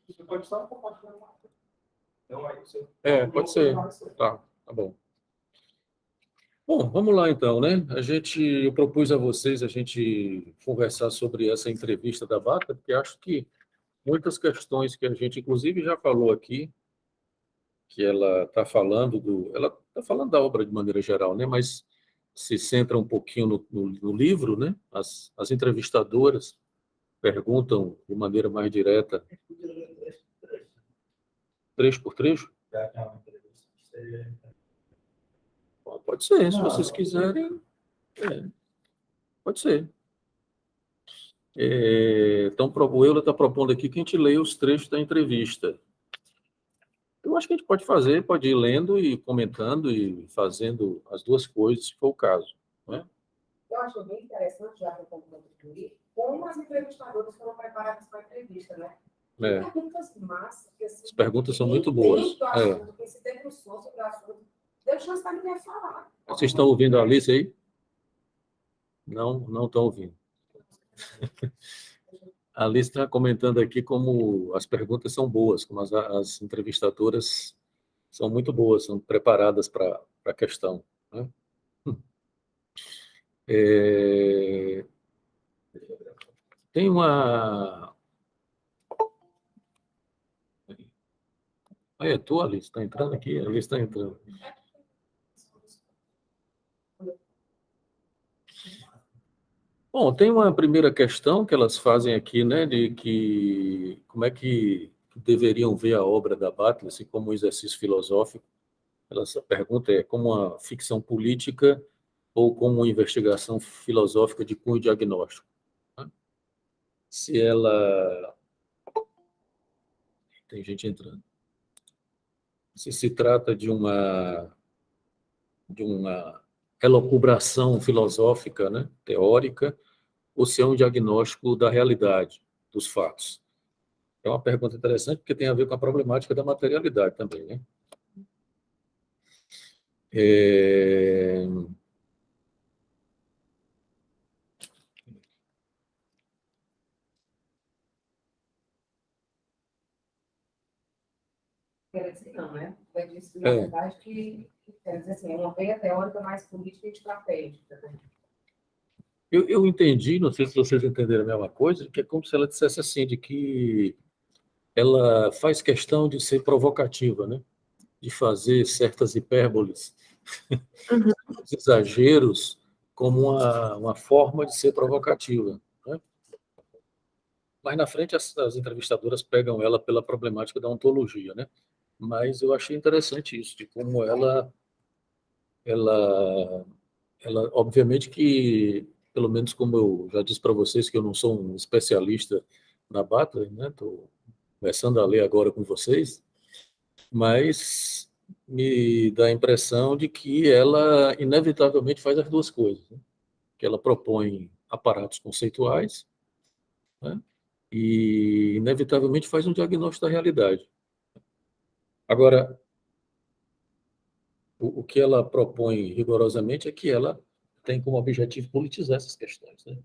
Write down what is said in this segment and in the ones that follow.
Você pode estar compartilhando uma coisa. Então, aí você... Pode ser. Tá bom. Bom, vamos lá então, né? Eu propus a vocês a gente conversar sobre essa entrevista da Bata, porque acho que muitas questões que a gente, inclusive, já falou aqui, que ela está falando da obra de maneira geral, né? Mas se centra um pouquinho no livro, né? As entrevistadoras perguntam de maneira mais direta, trecho por trecho. Pode ser, se vocês quiserem, pode ser. Então, o Euler está propondo aqui que a gente leia os trechos da entrevista. Eu acho que a gente pode ir lendo e comentando e fazendo as duas coisas, se for o caso, né? Eu acho bem interessante, já que eu estou concluir, como as entrevistadoras foram preparadas para a entrevista, né? Perguntas massas. As perguntas são muito boas. Porque se debruçou sobre o assunto, deu chance para ninguém falar. Vocês estão ouvindo a Alice aí? Não estão ouvindo. A Alice está comentando aqui como as perguntas são boas, como as entrevistadoras são muito boas, são preparadas para a questão, né? Tem uma... É tu, Alice, está entrando aqui? A Alice está entrando. Bom, tem uma primeira questão que elas fazem aqui, né, de que como é que deveriam ver a obra da Butler assim, como um exercício filosófico. A pergunta é como uma ficção política ou como uma investigação filosófica de cunho diagnóstico, né? Se ela... Tem gente entrando. Se trata de uma elucubração filosófica, né, teórica, ou se é um diagnóstico da realidade, dos fatos. É uma pergunta interessante, porque tem a ver com a problemática da materialidade também, né? Quer dizer, não, né? Vai dizer, na verdade, que quer dizer assim, é uma veia teórica mais política e estratégica, né? Eu entendi, não sei se vocês entenderam a mesma coisa, que é como se ela dissesse assim, de que ela faz questão de ser provocativa, né? De fazer certas hipérboles, exageros, como uma forma de ser provocativa, né? Mas na frente as entrevistadoras pegam ela pela problemática da ontologia, né? Mas eu achei interessante isso, de como ela obviamente que, pelo menos como eu já disse para vocês, que eu não sou um especialista na Butler, né? Estou começando a ler agora com vocês, mas me dá a impressão de que ela inevitavelmente faz as duas coisas, né? Que ela propõe aparatos conceituais, né? E inevitavelmente faz um diagnóstico da realidade. Agora, o que ela propõe rigorosamente é que ela tem como objetivo politizar essas questões, né?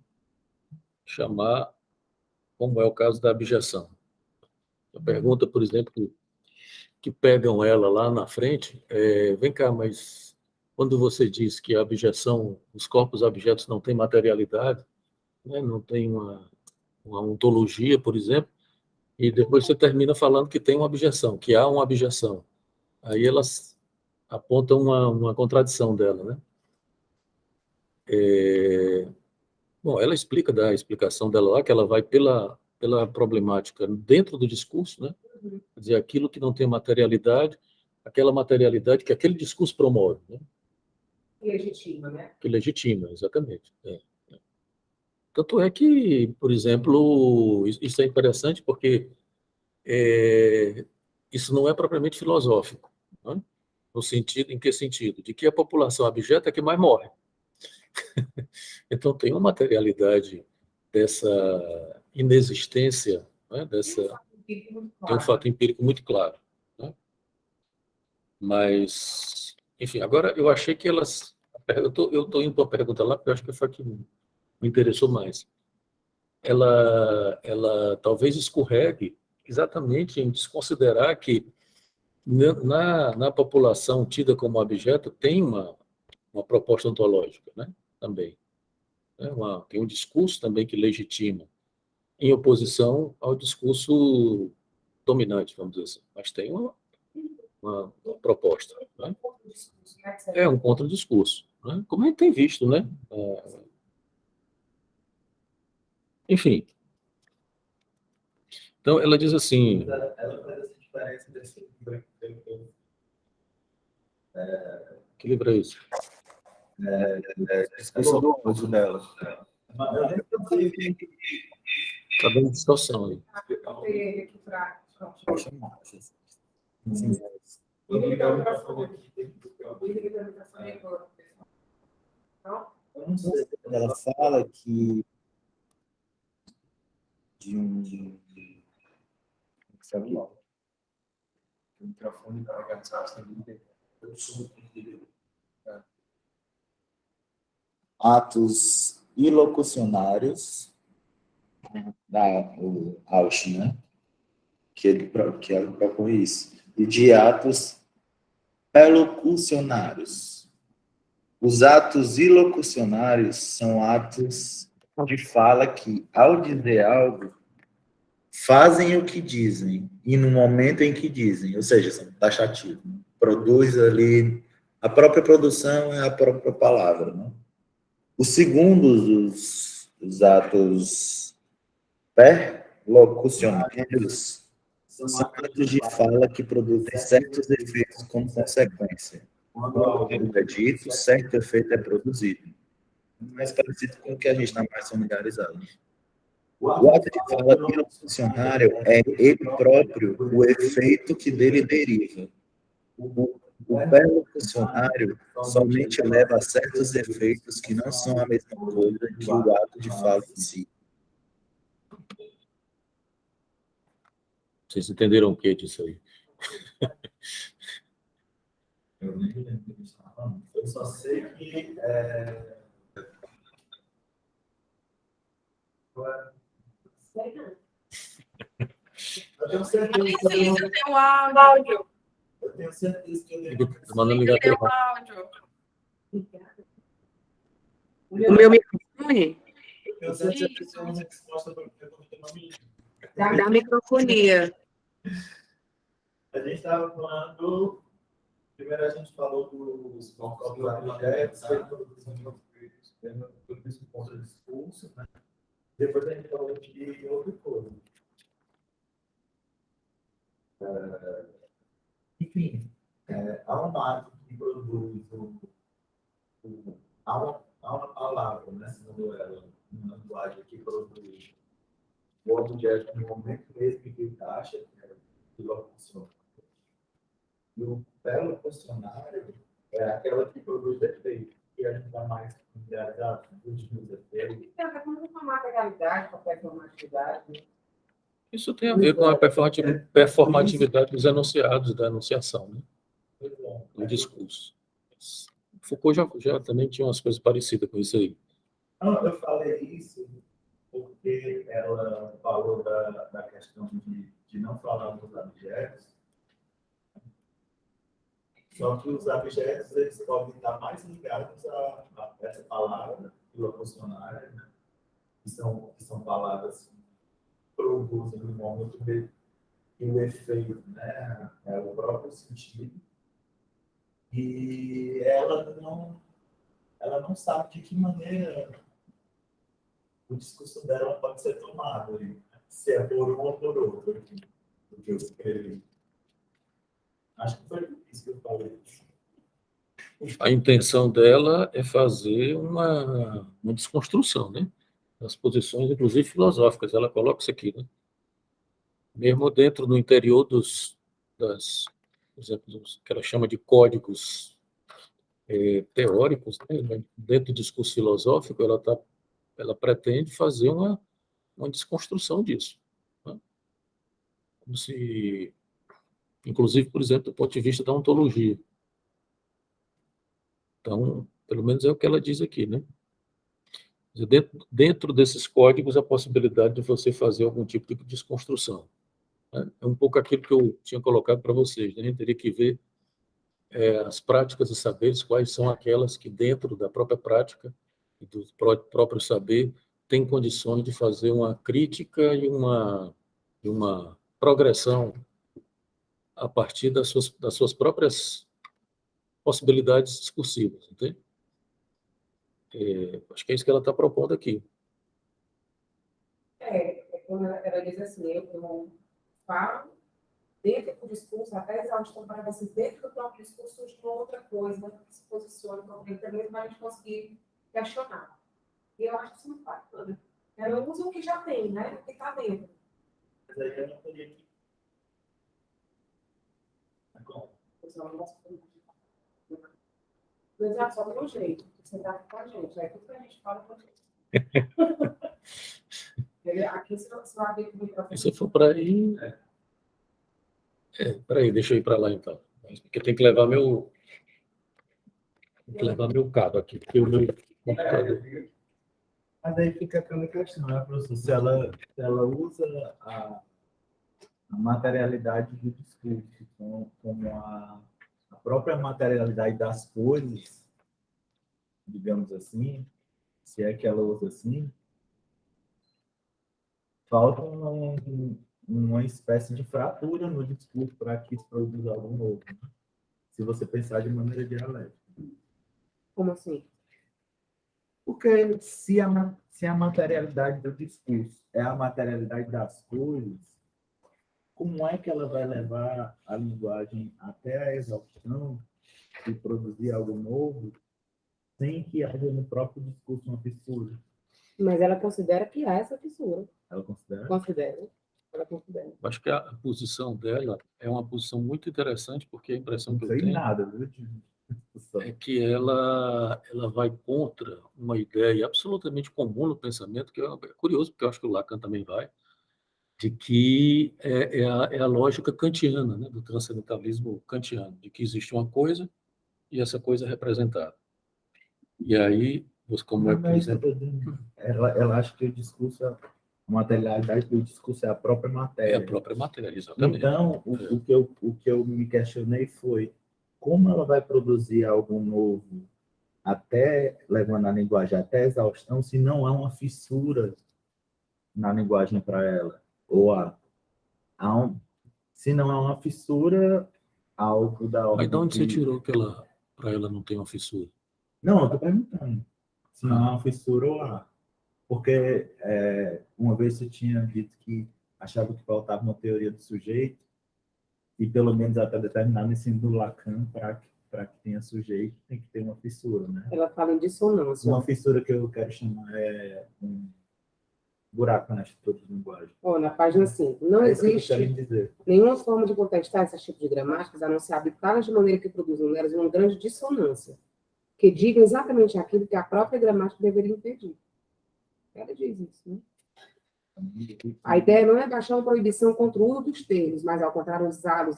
Chamar, como é o caso da abjeção. A pergunta, por exemplo, que pegam ela lá na frente vem cá, mas quando você diz que a abjeção, os corpos abjetos não têm materialidade, né, não tem uma ontologia, por exemplo, e depois você termina falando que tem uma abjeção, que há uma abjeção. Aí elas apontam uma contradição dela, né? Bom, ela dá a explicação dela lá, que ela vai pela problemática dentro do discurso, né? Quer dizer, aquilo que não tem materialidade, aquela materialidade que aquele discurso promove, né? Que legitima, né? Que legitima, exatamente. Tanto é que, por exemplo, isso é interessante porque isso não é propriamente filosófico, né? No sentido, em que sentido? De que a população abjeta é que mais morre. Então tem uma materialidade dessa inexistência, né? Tem um fato empírico muito claro, né? Mas, enfim, agora eu achei que elas... Eu estou indo para a pergunta lá, porque eu acho que foi a que me interessou mais. Ela talvez escorregue exatamente em desconsiderar que na população tida como objeto tem uma proposta ontológica, né? Também. Tem um discurso também que legitima, em oposição ao discurso dominante, vamos dizer assim. Mas tem uma proposta. Né? É um contradiscurso, né? Como a gente tem visto, né? Enfim. Então, ela diz assim... Ela faz essa diferença desse livro. Que livro é esse? Discussão do uso dela. Está dando distorção aí. Ele aqui para. Sim. Ela fala que de um celular. O microfone da garrafa atos ilocucionários o Ausch, né? Que ele propõe isso. E de atos elocucionários. Os atos ilocucionários são atos de fala que, ao dizer algo, fazem o que dizem e no momento em que dizem, ou seja, são taxativos. Né? Produz ali, a própria produção é a própria palavra. Né? Os segundos, os atos perlocucionários, são atos de fala que produzem certos efeitos como consequência. Quando algo é dito, certo efeito é produzido. Mais parecido com o que a gente está mais familiarizado. O ato de fala ilocucionário é ele próprio o efeito que dele deriva. O perlocucionário somente leva a certos efeitos que não são a mesma coisa que o ato de fala em si. Vocês entenderam o que disso aí? Eu nem lembro do que você estava falando. Eu só sei que eu tenho certeza que Precisa ter um áudio. eu tenho certeza que eu Ele lembro. está mandando ligar Precisa ter pelo um áudio. O O meu microfone Eu tenho certeza que eu tenho uma resposta para o que eu não me lembro. da microfonia. A gente estava falando. Primeiro a gente falou dos objetos, tudo isso contra o discurso, né? Depois a gente falou de outra coisa. Enfim, há um ato que produz há uma palavra, né? Segundo ela, uma linguagem que produz o objeto no momento mesmo que ele acha que locuciona. E o perlocucionário é aquela que produz defeito, que a gente está mais familiarizado com os defeitos. Tem a ver com a materialidade, com a performatividade. Isso tem a ver com a performatividade dos enunciados, da enunciação, né? No discurso. Foucault já também tinha umas coisas parecidas com isso aí. Não, eu falei isso porque ela falou da questão de não falar dos objetos. Só que os objetos eles podem estar mais ligados a essa palavra ilocucionária, né? que são palavras que produzem no momento e o efeito, né? É o próprio sentido. E ela não sabe de que maneira o discurso dela pode ser tomado, se é por um ou por outro, do que eu escrevi. Acho que foi isso que eu falei. A intenção dela é fazer uma desconstrução, né? Das posições, inclusive filosóficas. Ela coloca isso aqui, né? Mesmo dentro do interior por exemplo, que ela chama de códigos teóricos, né? Dentro do discurso filosófico, ela pretende fazer uma desconstrução disso. Né? Como se, inclusive, por exemplo, do ponto de vista da ontologia. Então, pelo menos é o que ela diz aqui, né? Dentro desses códigos, a possibilidade de você fazer algum tipo de desconstrução. É um pouco aquilo que eu tinha colocado para vocês, né? A gente teria que ver as práticas e saberes, quais são aquelas que, dentro da própria prática e do próprio saber, têm condições de fazer uma crítica e uma progressão a partir das suas próprias possibilidades discursivas, entende? Acho que é isso que ela está propondo aqui. Quando ela diz assim, eu falo dentro do discurso, até exaustão para vocês, dentro do próprio discurso surge uma outra coisa que se posiciona também para a gente conseguir questionar. E eu acho isso muito bacana. Ela usa o que já tem, né? O que está dentro. Mas aí eu não teria que. Mas é só do jeito, você dá com a gente. Aí tudo que a gente fala com a gente. Aqui você vai ver como é. Se for para aí. Peraí, deixa eu ir para lá então. Porque tem que levar meu cabo aqui, porque o meu computador. Mas aí fica aquela questão, né, professor? Se ela usa a materialidade do discurso como a própria materialidade das coisas, digamos assim, se é que ela usa assim, falta uma espécie de fratura no discurso para que se produza algo novo, né? Se você pensar de maneira dialética. Como assim? Porque se a materialidade do discurso é a materialidade das coisas, como é que ela vai levar a linguagem até a exaustão e produzir algo novo sem que haja no próprio discurso uma fissura? Mas ela considera que há essa fissura. Ela considera? Ela considera. Acho que a posição dela é uma posição muito interessante, porque a impressão que Não eu sei tenho nada, viu? De discussão. é que ela vai contra uma ideia absolutamente comum no pensamento, que é curioso, porque eu acho que o Lacan também vai, de que é a lógica kantiana, né, do transcendentalismo kantiano, de que existe uma coisa e essa coisa é representada. E aí, como é, por exemplo... Ela acha que o discurso, a materialidade do discurso é a própria É matéria. a própria matéria, exatamente. Então, o que eu me questionei foi como ela vai produzir algo novo até levando a linguagem até a exaustão, se não há uma fissura na linguagem para ela, ou se não há uma fissura, algo da ordem. Mas de onde você tirou que para ela não tem uma fissura? Não, eu estou perguntando se não há uma fissura ou há. Porque uma vez você tinha dito que achava que faltava uma teoria do sujeito, e pelo menos até determinado ensino do Lacan, para que tenha sujeito, tem que ter uma fissura, né? Ela fala em dissonância. Uma fissura que eu quero chamar é um buraco na estrutura de linguagem. Na página 5. Não É isso que eu existe quero dizer. nenhuma forma de contestar esse tipo de gramáticas, a não ser habilitá-las de maneira que produzam nelas uma grande dissonância, que digam exatamente aquilo que a própria gramática deveria impedir. Ela diz isso, né? A ideia não é baixar uma proibição contra o uso dos termos, mas, ao contrário, usá-los,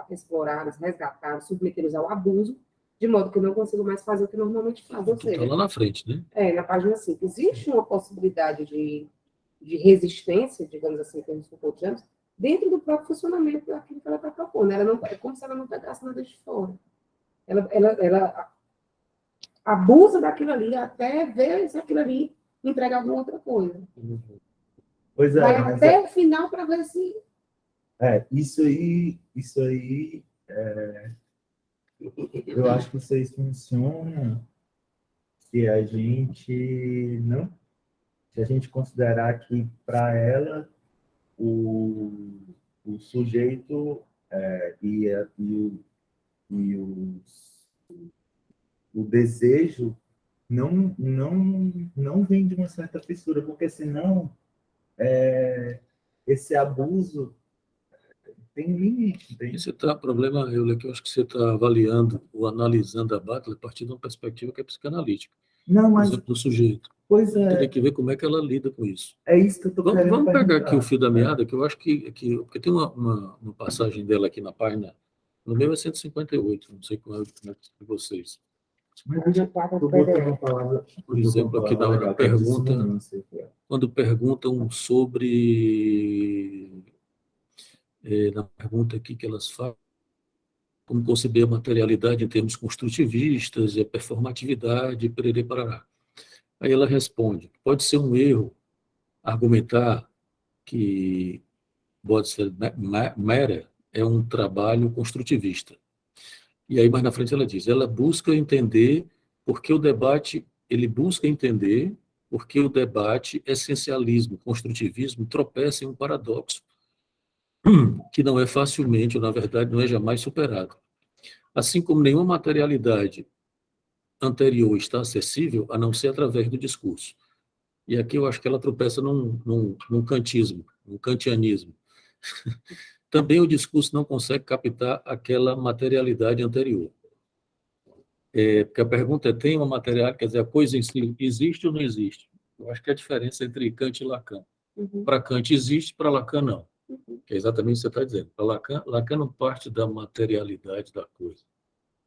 explorá-los, resgatá-los, submetê-los ao abuso, de modo que não consigam mais fazer o que normalmente fazem. Ou Está seja, lá na frente, né? na página 5, existe uma possibilidade de resistência, digamos assim, em termos Foucaultianos, dentro do próprio funcionamento daquilo que ela está propondo. Ela não, é como se ela não pegasse nada de fora. Ela abusa daquilo ali até ver se aquilo ali entrega alguma outra coisa. Pois é, Vai mas até o final para ver se... isso aí, eu acho que isso aí funciona se a gente considerar que, para ela, o sujeito o desejo não vem de uma certa fissura, porque senão esse abuso tem limite. O problema, Euler, que eu acho que você está avaliando ou analisando a Butler a partir de uma perspectiva que é psicanalítica. Não, Por mas, exemplo, do sujeito. pois Teria que ver como é que ela lida com isso. é isso que eu estou querendo Vamos pegar perguntar. aqui o fio da meada, que eu acho que porque tem uma passagem dela aqui na página, no meu é 158, não sei como é de vocês. Página 4 Tu do botou PDF. uma palavra, Por exemplo, aqui na hora pergunta, quando perguntam sobre na pergunta aqui que elas fazem, como conceber a materialidade em termos construtivistas e a performatividade, pererê, parará. Aí ela responde, pode ser um erro argumentar que Bodser Mera é um trabalho construtivista. E aí, mais na frente, ela diz, ela busca entender porque o debate, ele busca entender porque o debate essencialismo, construtivismo, tropeça em um paradoxo que não é facilmente, ou na verdade, não é jamais superado. Assim como nenhuma materialidade anterior está acessível, a não ser através do discurso. E aqui eu acho que ela tropeça num kantismo, num kantianismo. Também o discurso não consegue captar aquela materialidade anterior. Porque a pergunta é, tem uma materialidade, quer dizer, a coisa em si existe ou não existe? Eu acho que é a diferença entre Kant e Lacan. Uhum. Para Kant existe, para Lacan não. Uhum. Que é exatamente o que você está dizendo. Para Lacan não parte da materialidade da coisa.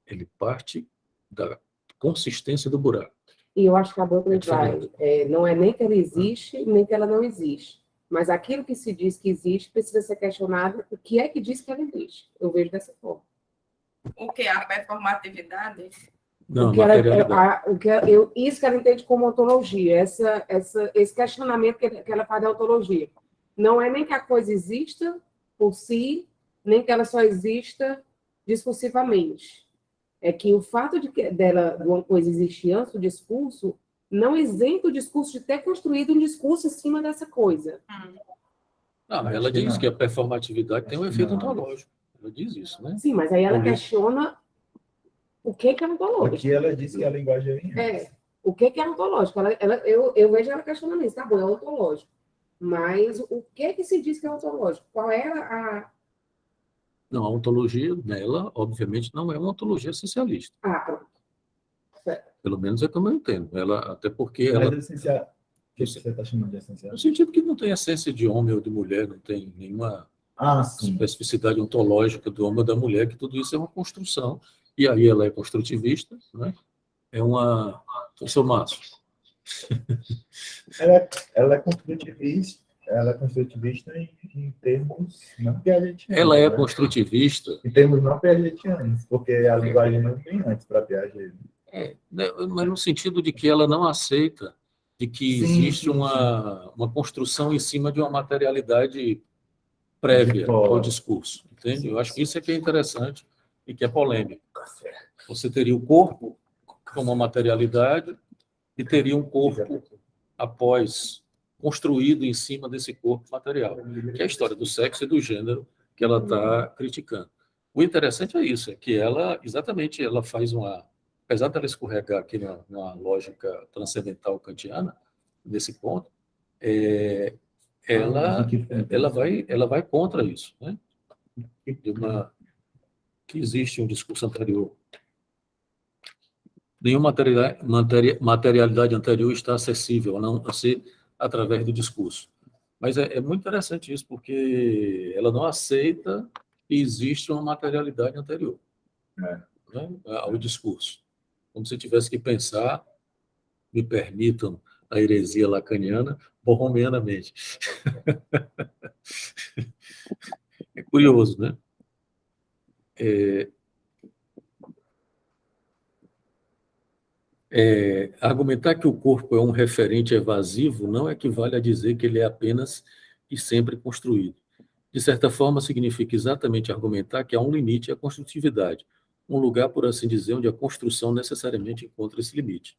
Ele parte da consistência do buraco. E eu acho que a Butler diferente. vai, não é nem que ela existe, nem que ela não existe. Mas aquilo que se diz que existe precisa ser questionado o que é que diz que ela existe. Eu vejo dessa forma. O que? A performatividade? Não, O que ela, materialidade. isso que ela entende como ontologia, esse questionamento que ela faz da ontologia. Não é nem que a coisa exista por si, nem que ela só exista discursivamente. É que o fato de uma coisa existir antes do discurso não isenta o discurso de ter construído um discurso em cima dessa coisa. Não, Acho ela que diz não. que a performatividade tem um Acho que efeito não. ontológico. Ela diz isso, né? Sim, mas aí ela Olha. questiona o que é ontológico. Aqui ela disse que a linguagem é. O que é ontológico? Eu vejo ela questionando isso. Tá bom, é ontológico. Mas o que se diz que é ontológico? Qual é a... Não, a ontologia dela, obviamente, não é uma ontologia essencialista. pronto. Pelo menos é como eu entendo. Ela, até porque Mas ela, essencial. O que você está chamando de essencial? no sentido que não tem essência de homem ou de mulher, não tem nenhuma Sim. especificidade ontológica do homem ou da mulher, que tudo isso é uma construção. E aí ela é construtivista, né? É uma... Professor Márcio. Ela é construtivista. Ela é construtivista em termos não piagetianos. Ela é né? construtivista. Em termos não piagetianos, porque a linguagem não vem antes para Piaget. Mas no sentido de que ela não aceita de que existe uma construção em cima de uma materialidade prévia ao discurso, entende? Eu acho que isso é que é interessante e que é polêmico. Você teria o corpo como uma materialidade e teria um corpo após construído em cima desse corpo material, que é a história do sexo e do gênero que ela está criticando. O interessante é isso, é que ela, exatamente, ela faz apesar dela escorregar aqui na lógica transcendental kantiana, nesse ponto, ela vai contra isso, né? Que existe um discurso anterior. Nenhuma materialidade anterior está acessível, a não ser através do discurso. Mas é muito interessante isso, porque ela não aceita que existe uma materialidade anterior, né, ao discurso. Como se tivesse que pensar, me permitam a heresia lacaniana, borromeanamente. É curioso, né? Argumentar que o corpo é um referente evasivo não equivale a dizer que ele é apenas e sempre construído. De certa forma, significa exatamente argumentar que há um limite à construtividade, um lugar, por assim dizer, onde a construção necessariamente encontra esse limite.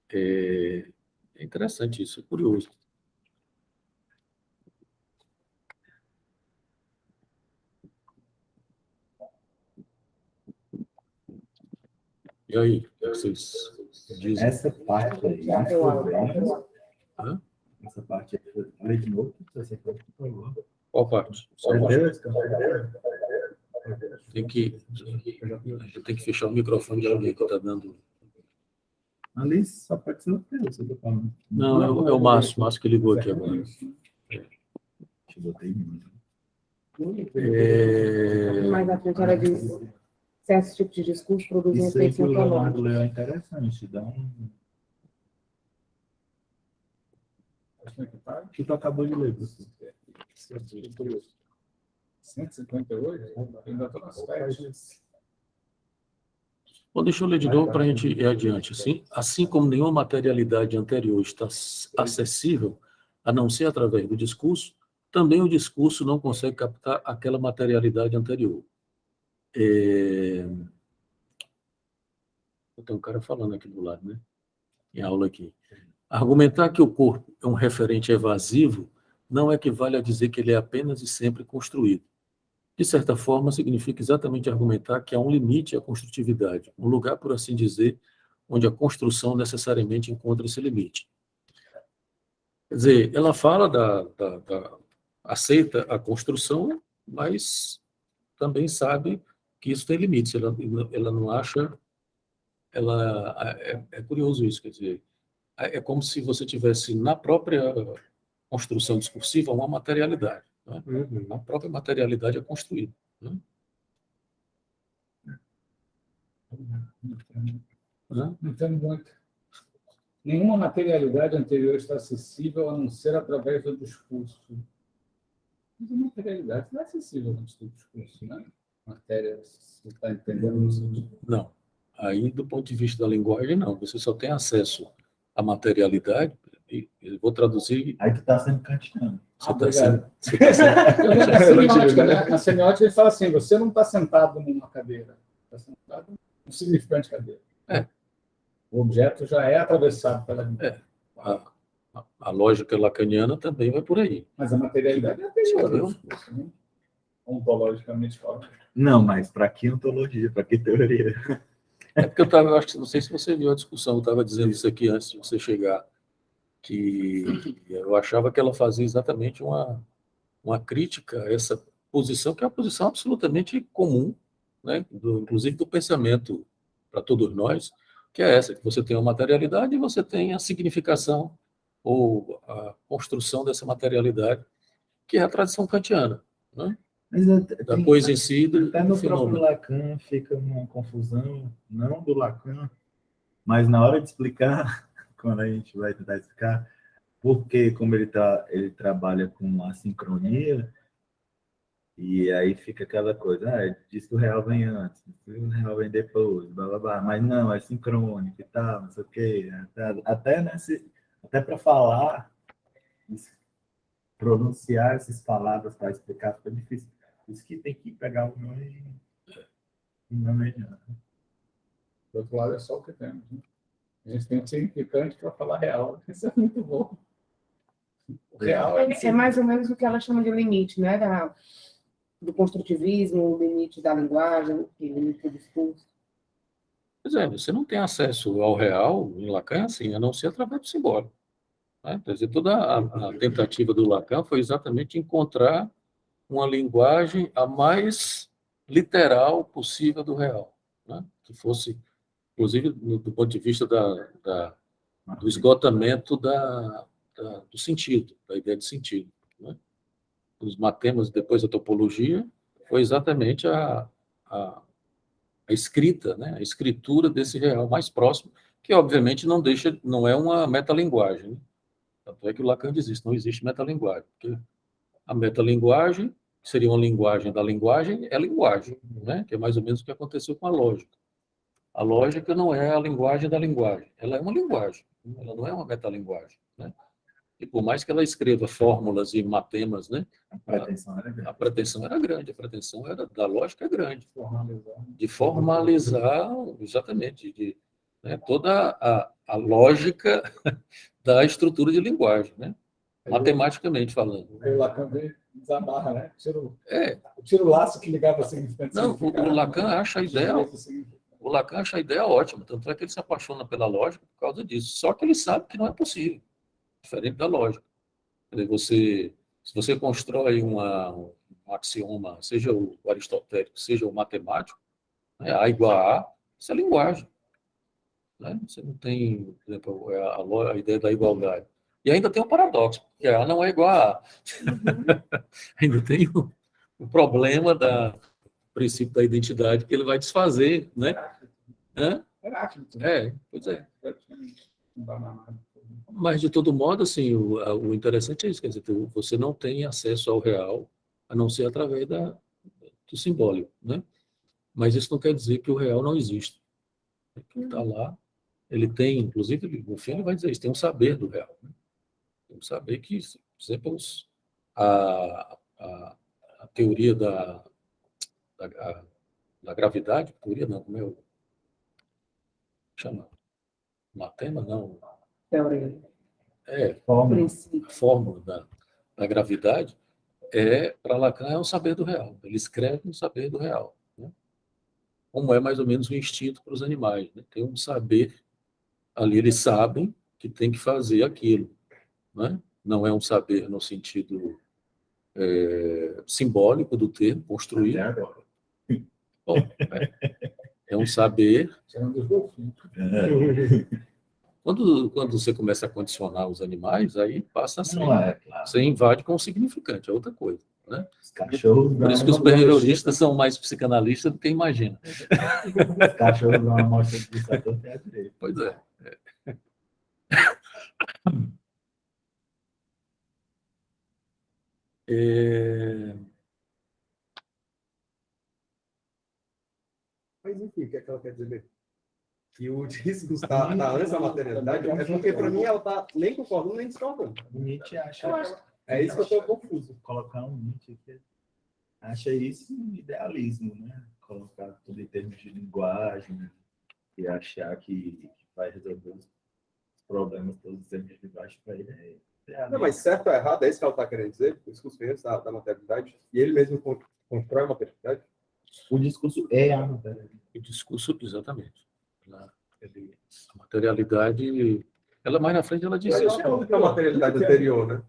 É interessante isso, é curioso. E aí, o que vocês dizem? Essa parte aí, Hã? essa parte aí, lê de novo, você por favor. Qual parte? Tem que fechar o microfone de alguém que está dando... Ali só pode ser o teu, você está falando. Não, é o Márcio que ligou aqui agora. Te botei muito. Mais à frente ela diz certos tipos de discurso produzem Isso aí efeitos que o Leonardo ontológicos. leu é interessante, dá que tu acabou de ler, professor. 158? Ainda estou nas festas. Bom, deixa eu ler de novo para a gente ir adiante. Assim como nenhuma materialidade anterior está acessível, a não ser através do discurso, também o discurso não consegue captar aquela materialidade anterior. Tem um cara falando aqui do lado, né? Em aula aqui. Argumentar que o corpo é um referente evasivo não equivale a dizer que ele é apenas e sempre construído. De certa forma, significa exatamente argumentar que há um limite à construtividade, um lugar, por assim dizer, onde a construção necessariamente encontra esse limite. Quer dizer, ela fala aceita a construção, mas também sabe que isso tem limites. Ela não acha... É curioso isso, quer dizer, é como se você tivesse na própria construção discursiva uma materialidade. Né? A própria materialidade é construída. Né? Não entendo muito. Nenhuma materialidade anterior está acessível a não ser através do discurso. Mas a materialidade não é acessível antes do discurso, né? Matéria, você está entendendo isso? Não. Aí, do ponto de vista da linguagem, não. Você só tem acesso à materialidade, e eu vou traduzir... Aí tu está sendo kantiano. Na semiótica, ele fala assim, você não está sentado numa cadeira, está sentado num significante cadeira. O objeto já é atravessado pela linguagem. A lógica lacaniana também vai por aí. Mas a materialidade é anterior. Né? Ontologicamente falando. Não, mas para que ontologia? Para que teoria? É porque não sei se você viu a discussão, eu estava dizendo isso aqui antes de você chegar, que eu achava que ela fazia exatamente uma crítica a essa posição, que é uma posição absolutamente comum, né? Inclusive do pensamento para todos nós, que é essa, que você tem a materialidade e você tem a significação ou a construção dessa materialidade, que é a tradição kantiana, né? Mas Da coisa em si, do até no próprio fenômeno. Lacan fica uma confusão, não do Lacan, mas na hora de explicar, quando a gente vai tentar explicar, porque como ele trabalha com a sincronia, e aí fica aquela coisa, diz que o real vem antes, diz que o real vem depois, blá, blá, blá. Mas não, é sincrônico e tal, não sei o quê. Até para falar, pronunciar essas palavras para explicar fica difícil. Por isso que tem que pegar o nome melhor. Do outro lado é só o que temos. Né? A gente tem um significante para falar real. Isso é muito bom. O real É mais ou menos o que ela chama de limite, né? Do construtivismo, o limite da linguagem, o limite do discurso. Pois é, você não tem acesso ao real em Lacan, assim, a não ser através do simbólico. Né? Quer dizer, toda a tentativa do Lacan foi exatamente encontrar uma linguagem a mais literal possível do real, né? Que fosse, inclusive, do ponto de vista do esgotamento do sentido, da ideia de sentido. Né? Os matemas, depois a topologia, foi exatamente a escrita, né? A escritura desse real mais próximo, que obviamente não é uma metalinguagem. Né? Tanto é que o Lacan diz isso, não existe metalinguagem, porque a metalinguagem, que seria uma linguagem da linguagem, é linguagem, né? Que é mais ou menos o que aconteceu com a lógica. A lógica não é a linguagem da linguagem, ela é uma linguagem, ela não é uma metalinguagem. Né? E por mais que ela escreva fórmulas e matemas, né? A pretensão era grande, a pretensão da lógica é grande. De formalizar, exatamente, né? Toda a lógica da estrutura de linguagem, né? Matematicamente falando. Aí o Lacan desamarra, né? Tira o laço que ligava a significante. Não, o Lacan acha a ideia ótima, tanto é que ele se apaixona pela lógica por causa disso. Só que ele sabe que não é possível, diferente da lógica. Quer dizer, se você constrói um axioma, seja o aristotélico, seja o matemático, né, A igual a A, isso é linguagem. Né? Você não tem, por exemplo, a ideia da igualdade. E ainda tem um paradoxo, porque A não é igual a A. Ainda tem o problema do princípio da identidade que ele vai desfazer, né? Pois é. Mas, de todo modo, assim, o interessante é isso, quer dizer, você não tem acesso ao real a não ser através do simbólico, né? Mas isso não quer dizer que o real não existe. Ele está lá, ele tem, inclusive, no fim ele vai dizer isso, tem um saber do real, né? Tem um saber que, por exemplo, a teoria da gravidade, teoria não, como é o chama? Matema, não. Teoria. A fórmula da gravidade para Lacan, é um saber do real. Ele escreve um saber do real, né? Como é mais ou menos o instinto para os animais, né? Tem um saber ali, eles sabem que tem que fazer aquilo, né? Não é um saber no sentido simbólico do termo, construir. Até agora. Bom, é um saber. Quando você começa a condicionar os animais, aí passa a ser. Você invade com o significante, é outra coisa, né? Os cachorros. Por isso que os behavioristas são mais psicanalistas do que imagina. Os cachorros dão uma amostra de Saturno até a direita. Pois é. Mas enfim, o que é que ela quer dizer? Que o discurso está antes da materialidade, é porque para mim ela está nem concordando nem discordando. Nietzsche acha. É isso que eu estou confuso. Colocar um Nietzsche que acha isso um idealismo, né? Colocar tudo em termos de linguagem e achar que vai resolver os problemas todos em termos de baixo para ele. Não, mas certo ou errado, é isso que ela está querendo dizer? O discurso vem antes da materialidade? E ele mesmo constrói a materialidade? O discurso é a materialidade. O discurso, exatamente. A materialidade, ela mais na frente ela diz Mas isso. é a materialidade anterior, né?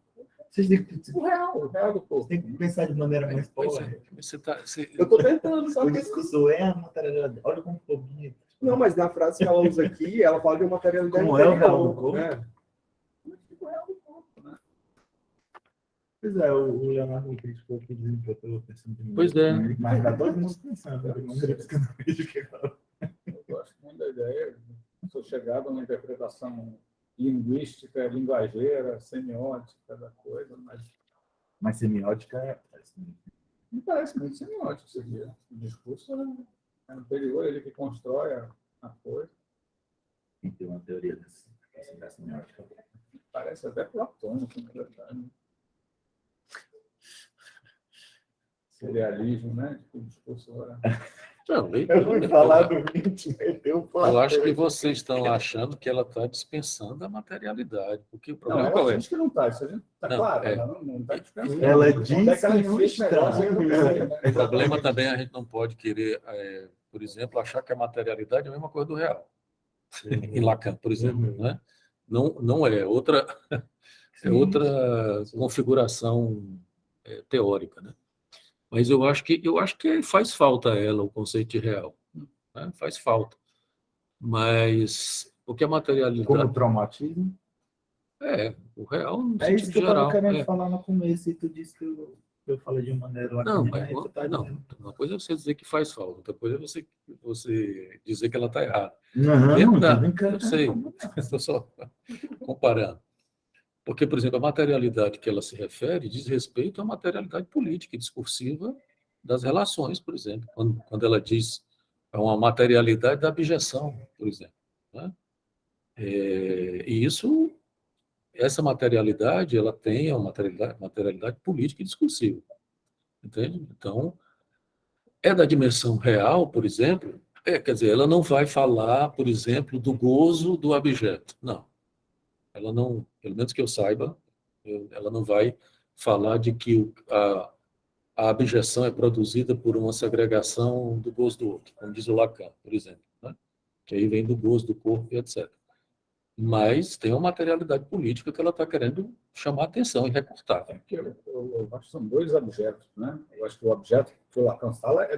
Vocês têm que, o real do povo. Tem que pensar de maneira mais Pois pobre. Eu estou tentando, só O que... discurso é a materialidade. Olha como ficou bonito. Não, mas na frase que ela usa aqui, ela fala de uma materialidade Como é o real do anterior, povo? né? Pois é, o Leonardo criticou aqui dizendo que eu estou pensando de Pois é. Mas dá todo mundo pensando de maneira psicanalítica. Eu gosto muito da ideia. Sou chegado a uma interpretação linguística, linguageira, semiótica da coisa, Mas semiótica é assim. me parece muito semiótico isso aqui. O discurso é anterior, ele que constrói a coisa. Tem que ter uma teoria da semiótica. Parece até platônico, na verdade. Serialismo, né? O discurso era... Não, Eu fui falar do Nietzsche, meteu o eu acho que vocês estão achando que ela está dispensando a materialidade, porque o Não, problema ela qual é? diz que não está, isso a gente está Não, claro, é. ela não está dispensando. Ela Onde diz é que ela que não fez melhor, está. eu não sei, né? O problema também a gente não pode querer, por exemplo, achar que a materialidade é a mesma coisa do real. Em Lacan, por exemplo, né? Não é outra configuração teórica, né? Mas eu acho que faz falta a ela o conceito de real, né? Faz falta. Mas o que a materialidade Como traumatismo. o real no É isso sentido que eu geral. estava querendo falar no começo, e tu disse que eu falei de maneira Não, lacaniana, e tu tá não. dizendo. Uma coisa é você dizer que faz falta, outra coisa é você dizer que ela está errada. Não, Dentro tô brincando. eu sei, estou só comparando. Porque, por exemplo, a materialidade que ela se refere diz respeito à materialidade política e discursiva das relações, por exemplo. Quando ela diz uma materialidade da abjeção, por exemplo, né? E essa materialidade, ela tem uma materialidade política e discursiva. Entende? Então, da dimensão real, por exemplo, quer dizer, ela não vai falar, por exemplo, do gozo do abjeto. Não. Ela não, pelo menos que eu saiba, ela não vai falar de que a abjeção é produzida por uma segregação do gozo do outro, como diz o Lacan, por exemplo, né? Que aí vem do gozo do corpo e etc. Mas tem uma materialidade política que ela está querendo chamar atenção e recortar. Eu acho que são dois objetos, né? Eu acho que o objeto que o Lacan fala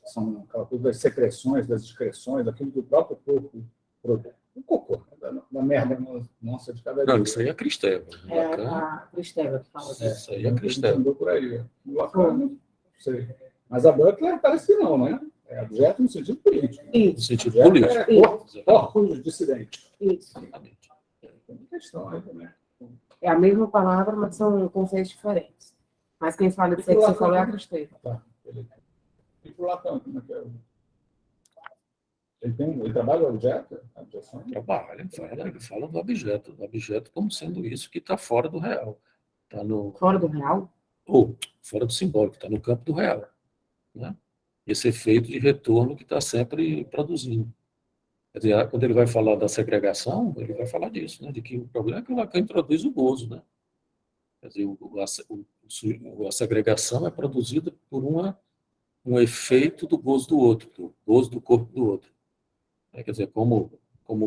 são aquela coisa das secreções, das excreções, daquilo que o próprio corpo produz. O cocô, da merda nossa de cada dia. Não, isso aí é Cristeva. É a Cristeva que fala disso. Isso aí é Cristeva. Por aí. O Lacan, não sei. Mas a Butler parece que não, né? É objeto no sentido político. No Isso, sentido político. Corpos dissidentes. isso. Exatamente. Tem questão aí também. É a mesma palavra, mas são conceitos diferentes. Mas quem fala disso aí que você falou é a Cristina. Tá, beleza. E pro Lacan, como é que é? Ele trabalha o objeto? A objeção? Trabalha, ele fala do objeto como sendo isso que está fora do real. Está no, Fora do real? ou fora do simbólico, está no campo do real. Né? Esse efeito de retorno que está sempre produzindo. Quer dizer, quando ele vai falar da segregação, ele vai falar disso, né? De que o problema é que o Lacan introduz o gozo. Né? Quer dizer, a segregação é produzida por um efeito do gozo do outro, do gozo do corpo do outro. Quer dizer, como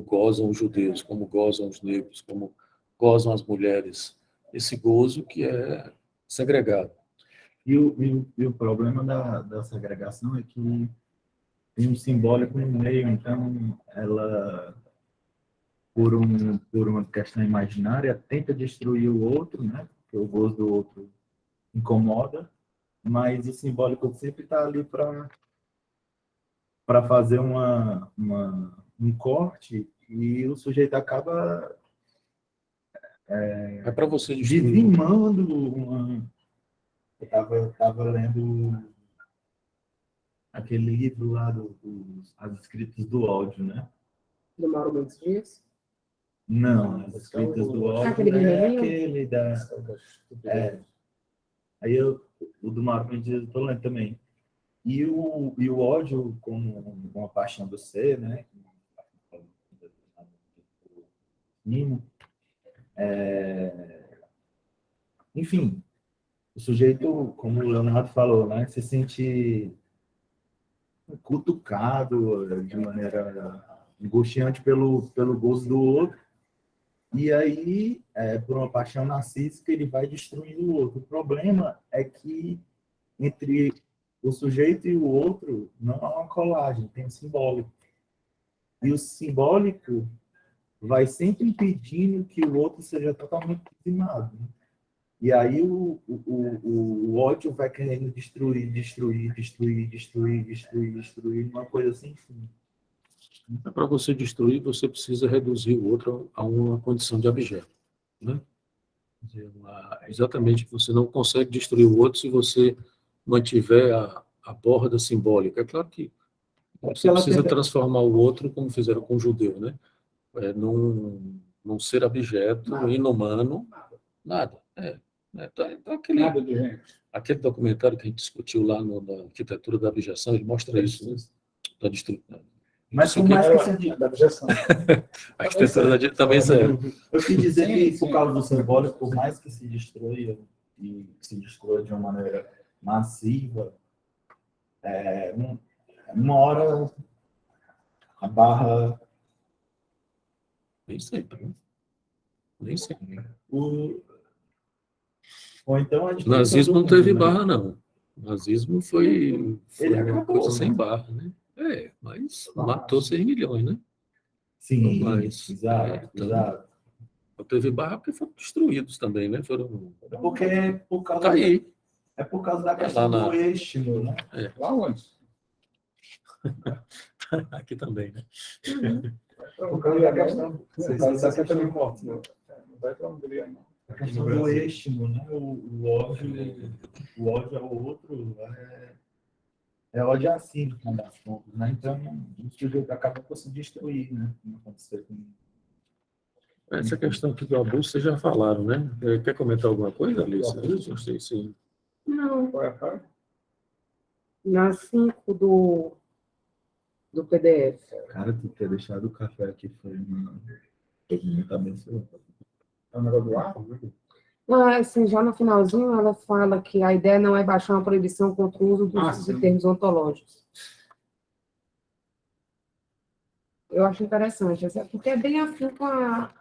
gozam os judeus, como gozam os negros, como gozam as mulheres. Esse gozo que é segregado. E o problema da segregação é que tem um simbólico no meio, então ela, por uma questão imaginária, tenta destruir o outro, né? Porque o gozo do outro incomoda, mas o simbólico sempre está ali para fazer um corte e o sujeito acaba É para você destruir. dizimando Eu estava lendo aquele livro lá As Escritas do Ódio, né? Do Mauro Mendes Dias? Não, As Escritas do Ódio Aquele é menininho? aquele da... Aí o do Mauro Mendes Dias eu estou lendo também. E o ódio como uma paixão do ser, né? Enfim, o sujeito, como o Leonardo falou, né? Se sente cutucado de maneira angustiante pelo gozo do outro. E aí, por uma paixão narcísica, ele vai destruindo o outro. O problema é que entre o sujeito e o outro não há uma colagem, tem um simbólico. E o simbólico vai sempre impedindo que o outro seja totalmente dizimado. Né? E aí o ódio vai querendo destruir, uma coisa sem fim. Para você destruir, você precisa reduzir o outro a uma condição de objeto. Né? Quer dizer, exatamente, você não consegue destruir o outro se você mantiver a borda simbólica. É claro que você precisa transformar o outro, como fizeram com o judeu, né? Num ser objeto, inumano, nada. Nada de gente. Aquele documentário que a gente discutiu lá na arquitetura da abjeção, ele mostra isso, né? Da destruição. Mas por mais que seja Da objeção. A arquitetura também serve. Eu quis dizer que, por causa do simbólico, por mais que se destrua e se destrua de uma maneira massiva, uma hora a barra... Nem sempre. Né? Nem sempre. Ou então a O nazismo não teve barra, não. O nazismo foi Ele uma acabou, coisa sem né? barra, né? Mas matou 6 milhões, né? Sim, Mas, exato, então, exato. não teve barra porque foram destruídos também, né? Foram... Porque Tá aí. é por causa da questão lá do estímulo, né? Lá onde? Aqui também, né? Por causa da questão... 60 mil mortos. Não vai para a Hungria, não. A questão do estímulo, né? O ódio ao outro é ódio assim, no final das contas, né? Então, o sujeito acaba por se destruir, né? Como aconteceu com... Essa questão aqui do abuso, vocês já falaram, né? Quer comentar alguma coisa, Alice? Não sei se... Não. Qual é a parte? Na 5 do PDF. Cara, tu ter deixado o café aqui foi muito abençoado. É o negócio do ar? Não, assim, já no finalzinho, ela fala que a ideia não é baixar uma proibição contra o uso de termos ontológicos. Eu acho interessante, porque é bem afim com a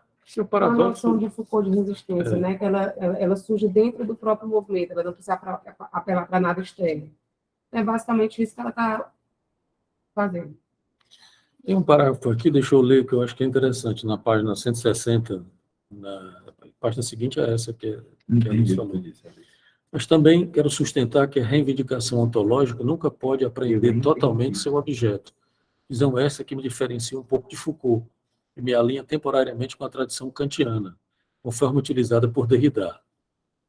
noção de Foucault de resistência, né? Que ela surge dentro do próprio movimento, ela não precisa apelar para nada externo. É basicamente isso que ela está fazendo. Tem um parágrafo aqui, deixa eu ler, que eu acho que é interessante, na página 160, na página seguinte é essa que a Lúcia falou. Mas também quero sustentar que a reivindicação ontológica nunca pode apreender totalmente seu objeto. Visão essa que me diferencia um pouco de Foucault, e me alinha temporariamente com a tradição kantiana, conforme utilizada por Derrida.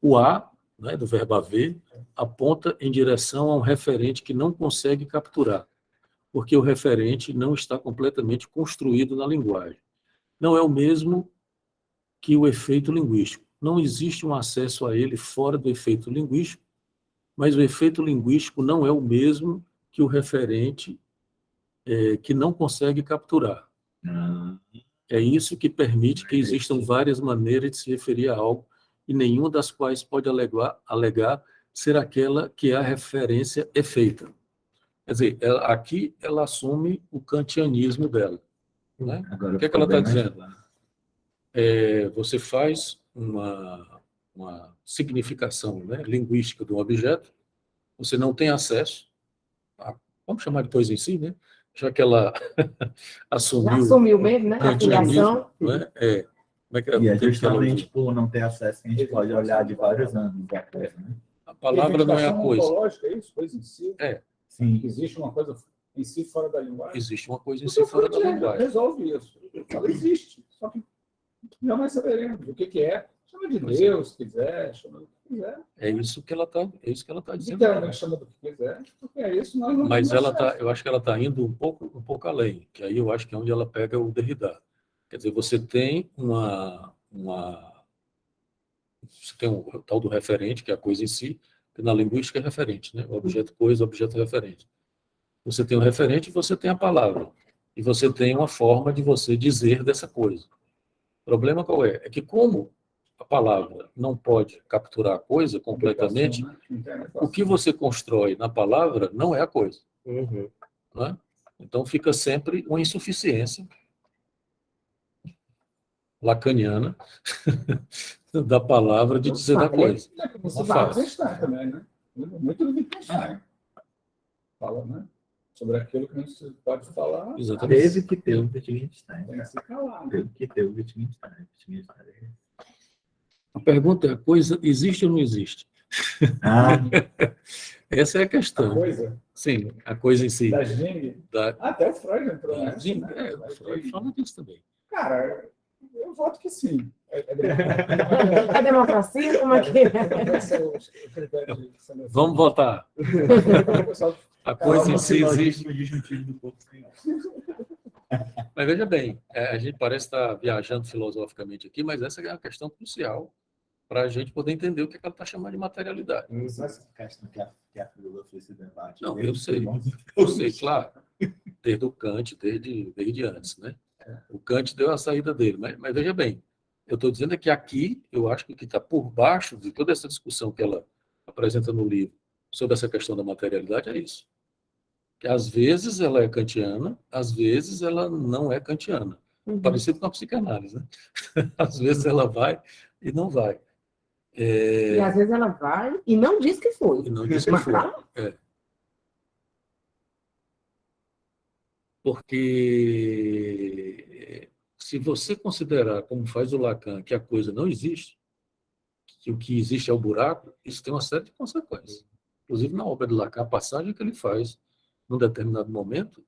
O A né, do verbo haver, aponta em direção a um referente que não consegue capturar, porque o referente não está completamente construído na linguagem. Não é o mesmo que o efeito linguístico. Não existe um acesso a ele fora do efeito linguístico, mas o efeito linguístico não é o mesmo que o referente que não consegue capturar. É isso que permite que existam várias maneiras de se referir a algo, e nenhuma das quais pode alegar ser aquela que a referência é feita. Quer dizer, aqui ela assume o kantianismo dela. Né? Agora O que é que ela está ficou bem mais dizendo? claro. Você faz uma significação, né, linguística de um objeto, você não tem acesso, vamos chamar de coisa em si, né? Já que ela Já assumiu assumiu mesmo, né? A kantianismo, filiação. né? Como é que é E o é termo que ela usa? justamente por não ter acesso que a gente pode olhar de vários ângulos a coisa, né? A palavra não é a coisa. Ontológica, é isso? Coisa em si? Sim. Existe uma coisa em si fora da linguagem? Existe uma coisa em si fora da linguagem. Resolve isso. Ela existe. Só que jamais saberemos o que é. Chama de Deus, se quiser, chama do que quiser. É isso que ela está dizendo. Literalmente chama do que quiser, porque é isso nós não Mas temos ela acesso. eu acho que ela está indo um pouco além, que aí eu acho que é onde ela pega o Derrida. Quer dizer, você tem você tem o tal do referente, que é a coisa em si, que na linguística é referente, né? O objeto coisa, objeto referente. Você tem o referente e você tem a palavra. E você tem uma forma de você dizer dessa coisa. O problema qual é? É que como a palavra não pode capturar a coisa completamente, o que você constrói na palavra não é a coisa. Uhum. Né? Então fica sempre uma insuficiência lacaniana da palavra de dizer da coisa. Você Uma fala fase. Wittgenstein também, né? Muito do Wittgenstein. Fala, né? Sobre aquilo que a gente pode falar. Exatamente. Teve que ter o Wittgenstein. Tem que se calar. Né? Teve que ter o Wittgenstein. A pergunta é: a coisa existe ou não existe? Ah, Essa é a A questão. coisa Sim, a coisa em si. da Jing. Até o Freud entrou nessa. Sim, Né? o Freud fala disso também. Cara, eu voto que sim. A democracia, como é que é? Vamos votar. A coisa em si existe. disjuntivo do corpo sem Mas veja bem, a gente parece estar viajando filosoficamente aqui, mas essa é a questão crucial para a gente poder entender o que ela está chamando de materialidade. Essa questão que a filosofia se debate. Não, eu sei, claro, desde o Kant, desde antes, né? O Kant deu a saída dele, mas veja bem, eu estou dizendo que aqui, eu acho que o que está por baixo de toda essa discussão que ela apresenta no livro sobre essa questão da materialidade é isso. Que às vezes ela é kantiana, às vezes ela não é kantiana. Parecido com a psicanálise, né? Às vezes ela vai e não vai. E às vezes ela vai e não diz que foi. E não diz que Mas foi. tá. Porque se você considerar, como faz o Lacan, que a coisa não existe, que o que existe é o buraco, isso tem uma série de consequências. Inclusive, na obra de Lacan, a passagem que ele faz, num determinado momento,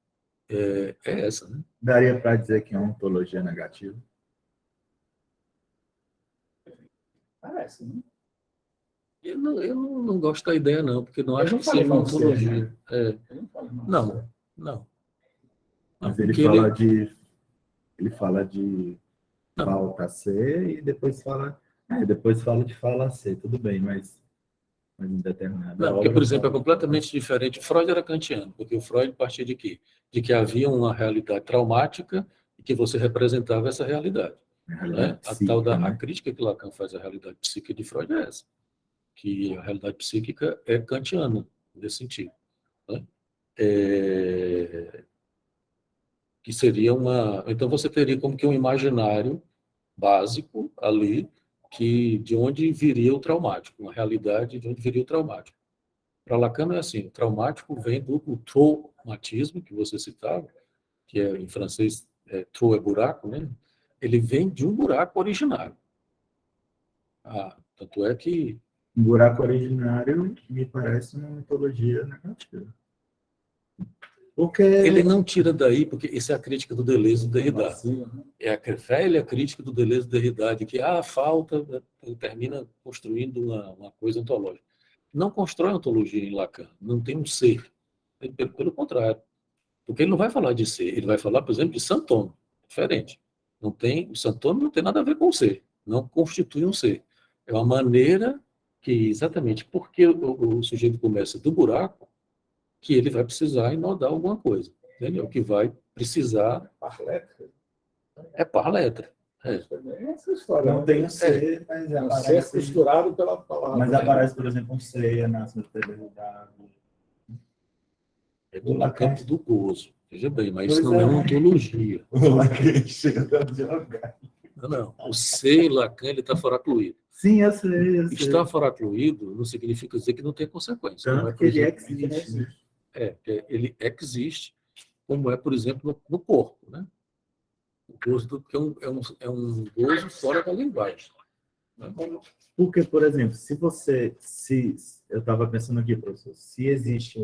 é essa, né? Daria para dizer que é uma ontologia negativa? Parece, né? Eu não gosto da ideia, não, porque não Eu acho não que falei seja uma mal seu, ontologia. né? É. Eu não falo mal Não, seu. não. Mas Porque ele fala de Não. falta ser e depois fala de fala ser, tudo bem, mas em determinado. Não, porque, por exemplo, é completamente diferente. Freud era kantiano, porque o Freud partia de quê? De que havia uma realidade traumática e que você representava essa realidade. Né? A tal da a crítica que Lacan faz à realidade psíquica de Freud é essa, que a realidade psíquica é kantiana, nesse sentido. Né? Que seria Então, você teria como que um imaginário básico ali, de onde viria o traumático, uma realidade de onde viria o traumático. Para Lacan é assim, o traumático vem do traumatismo, que você citava, que em francês trou é buraco, né? Ele vem de um buraco originário. Tanto é que... Um buraco originário me parece uma ontologia negativa. Porque Ele não tira daí, porque isso é a crítica do Deleuze e do Derrida. Vazio, né? É a velha crítica do Deleuze e do Derrida, de que a falta termina construindo uma coisa ontológica. Não constrói ontologia em Lacan, não tem um ser. Pelo contrário. Porque ele não vai falar de ser, ele vai falar, por exemplo, de santoma. Diferente. Não tem, o santoma não tem nada a ver com o ser. Não constitui um ser. É uma maneira que, exatamente porque o sujeito começa do buraco, que ele vai precisar inodar alguma coisa. Entendeu? Que vai precisar Parletra. é par letra. É. É essa história. não né? tem um ser, mas É um ser aparece, costurado pela palavra. mas aparece, por exemplo, um ceia na sustentabilidade. É do campo do gozo. Veja bem, mas isso Pois não é é. uma ontologia. O Lacan chega a jogar. Não, não. O ser em Lacan ele está foracluído. Sim, eu sei, eu sei. Estar foracluído não significa dizer que não tem consequência. Não Tanto é, que por ele exemplo, existe. ele existe, como é, por exemplo, no corpo. Né? O gozo que é um gozo fora da linguagem. Né? Porque, por exemplo, se eu estava pensando aqui, professor, se existe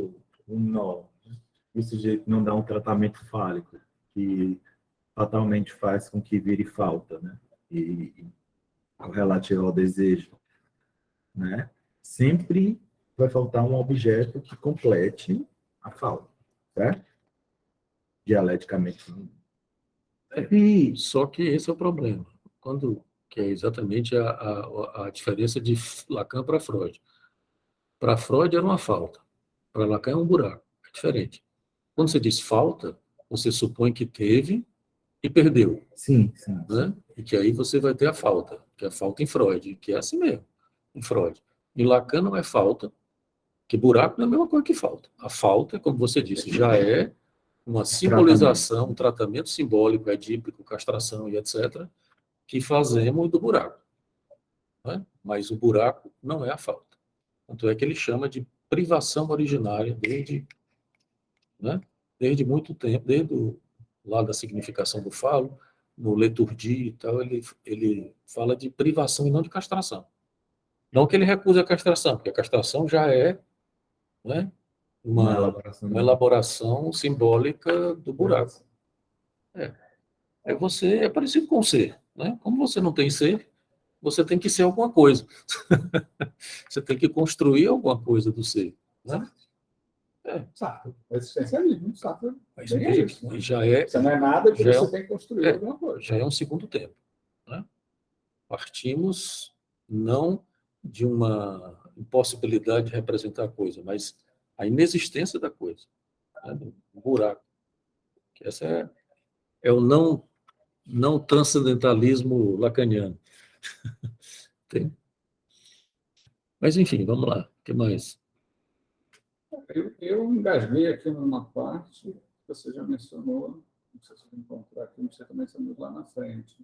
um nó, e o sujeito não dá um tratamento fálico, que fatalmente faz com que vire falta, né? E relativo ao desejo, né? Sempre vai faltar um objeto que complete a falta, certo? Dialeticamente. E Só que esse é o problema. Que é exatamente a diferença de Lacan para Freud. Para Freud era uma falta. Para Lacan é um buraco. É diferente. Quando você diz falta, você supõe que teve e perdeu. sim, sim. Né? E que aí você vai ter a falta, que é a falta em Freud, que é assim mesmo, em Freud. Em Lacan não é falta, que buraco não é a mesma coisa que falta. A falta, como você disse, já é uma simbolização, um tratamento simbólico, edípico, castração e etc., que fazemos do buraco. Né? Mas o buraco não é a falta. Tanto é que ele chama de privação originária né, desde muito tempo, desde lá da significação do falo, no Leturgia e tal, ele fala de privação e não de castração. Não que ele recuse a castração, porque a castração já é, né, uma elaboração simbólica do buraco. É parecido com ser. Né? Como você não tem ser, você tem que ser alguma coisa. Você tem que construir alguma coisa do ser. Né? Sartre. Existencialismo. Sartre. Mas Bem veja isso, né? que já é, Você não é nada que já é você um- tem que construir alguma coisa. já é um segundo tempo. Né? Partimos não de uma impossibilidade de representar a coisa, mas a inexistência da coisa, né? Do buraco. Que essa é o não transcendentalismo lacaniano. Tem? Mas, enfim, vamos lá. O que mais? Eu engasguei aqui numa parte que você já mencionou, não sei se eu vou encontrar aqui, não sei também se estamos lá na frente.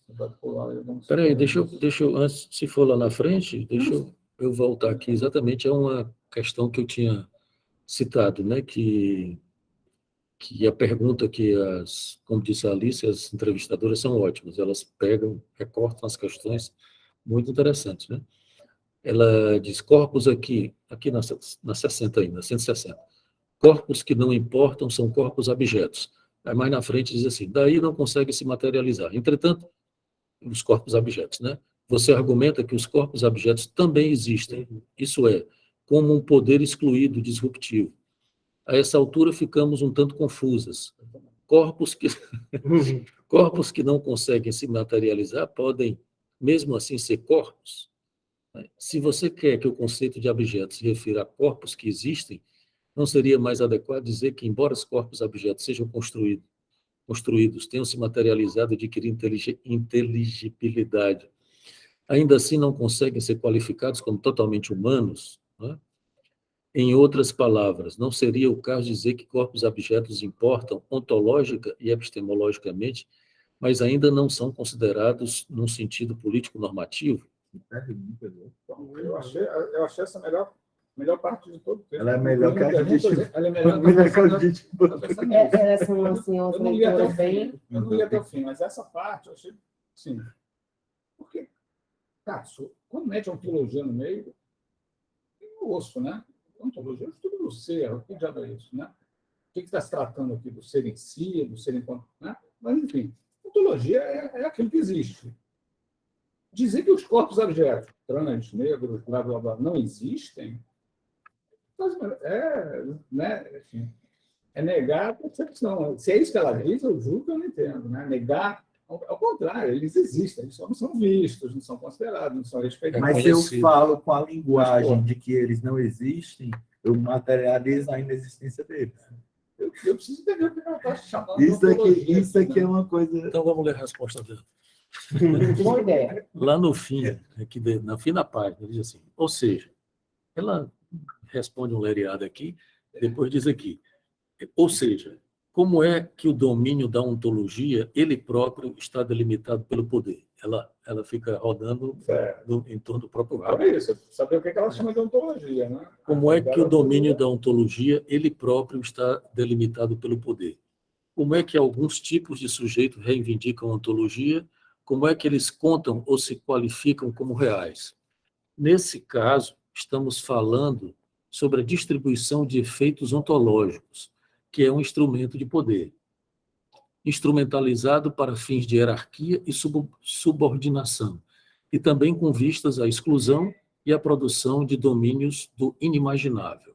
Você vai pular e vamos... Espera aí, deixa eu, antes, se for lá na frente, deixa eu voltar aqui. Exatamente, é uma questão que eu tinha citado, né? Que a pergunta que como disse a Alice, as entrevistadoras são ótimas. Elas pegam, recortam as questões muito interessantes, né? Ela diz, corpos aqui na 60 ainda, 160. Corpos que não importam são corpos abjetos. Aí mais na frente diz assim, daí não consegue se materializar. Entretanto, os corpos abjetos, né? Você argumenta que os corpos abjetos também existem, isso é, como um poder excluído, disruptivo. A essa altura ficamos um tanto confusas. Corpos que não conseguem se materializar podem, mesmo assim, ser corpos? Se você quer que o conceito de abjeto se refira a corpos que existem, não seria mais adequado dizer que, embora os corpos abjetos sejam construídos, tenham se materializado e adquirido inteligibilidade, ainda assim não conseguem ser qualificados como totalmente humanos? Né? Em outras palavras, não seria o caso dizer que corpos abjetos importam ontológica e epistemologicamente, mas ainda não são considerados num sentido político-normativo? Então, eu achei essa melhor parte de todo o texto. Ela é melhor que a gente. Ela é melhor que a gente. Elas são assim, Eu umas não li até o leituras bem. fim, eu não li até o fim, mas essa parte eu achei, sim. Porque, cara, quando mete a ontologia no meio, tem um osso, né? Ontologia é o estudo do ser, o que diabo é isso, né? O que está se tratando aqui? Do ser em si, do ser enquanto... Né? Mas, enfim, ontologia é aquilo que existe. Dizer que os corpos abjetos, trans, negros, blá, blá, blá, não existem, né, enfim, é negar a percepção. Se é isso que ela diz, eu juro que eu não entendo. Né? Negar, ao contrário, eles existem, eles só não são vistos, não são considerados, não são respeitados. Mas se eu conhecido. falo com a linguagem de que eles não existem, eu materializo a inexistência deles. Eu preciso entender o que ela está chamando Isso de ontologia, aqui né? é uma coisa. Então vamos ler a resposta dela. Boa ideia. Lá no fim, aqui no fim da página, diz assim, ou seja, ela responde um lereado aqui, depois diz aqui, ou seja, como é que o domínio da ontologia, ele próprio, está delimitado pelo poder? Ela fica rodando em torno do próprio Então rabo. é isso, saber o que ela chama de ontologia. Né? Como é que o domínio da ontologia, ele próprio, está delimitado pelo poder? Como é que alguns tipos de sujeito reivindicam a ontologia? Como é que eles contam ou se qualificam como reais? Nesse caso, estamos falando sobre a distribuição de efeitos ontológicos, que é um instrumento de poder, instrumentalizado para fins de hierarquia e subordinação, e também com vistas à exclusão e à produção de domínios do inimaginável.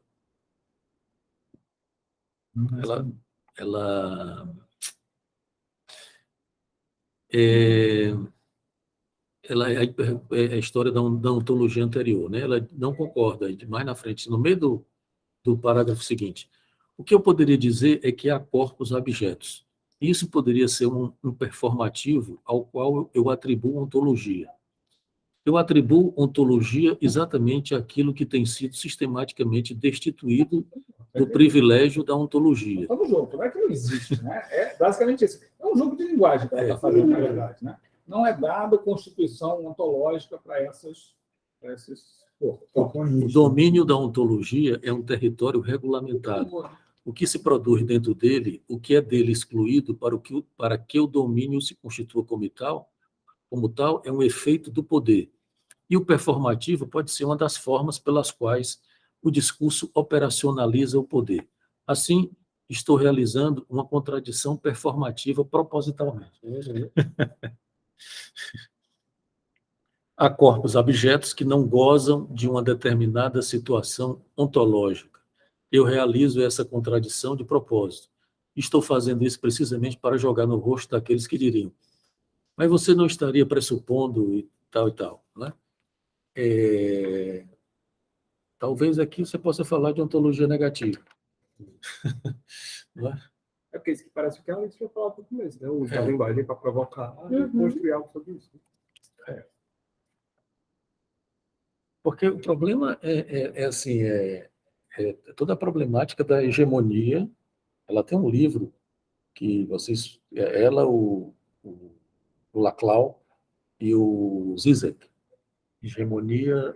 Ela é a história da ontologia anterior, né? Ela não concorda, mais na frente, no meio do parágrafo seguinte. O que eu poderia dizer é que há corpos abjetos. Isso poderia ser um performativo ao qual eu atribuo ontologia. Eu atribuo ontologia exatamente àquilo que tem sido sistematicamente destituído do privilégio da ontologia. Estamos juntos, não é que não existe, né? É basicamente isso. É um jogo de linguagem que ela está fazendo, na verdade, né? Não é dada constituição ontológica para esses corpos. O domínio da ontologia é um território regulamentado. O que se produz dentro dele, o que é dele excluído para que o domínio se constitua como tal, é um efeito do poder. E o performativo pode ser uma das formas pelas quais o discurso operacionaliza o poder. Assim, estou realizando uma contradição performativa propositalmente. Há corpos abjetos que não gozam de uma determinada situação ontológica. Eu realizo essa contradição de propósito. Estou fazendo isso precisamente para jogar no rosto daqueles que diriam: mas você não estaria pressupondo e tal, né? Talvez aqui você possa falar de ontologia negativa. Não é? É porque isso que parece que ela tinha falado no começo, né? Usar a linguagem para provocar e construir algo sobre isso. Porque o problema toda a problemática da hegemonia. Ela tem um livro que o Laclau e o Zizek, Hegemonia.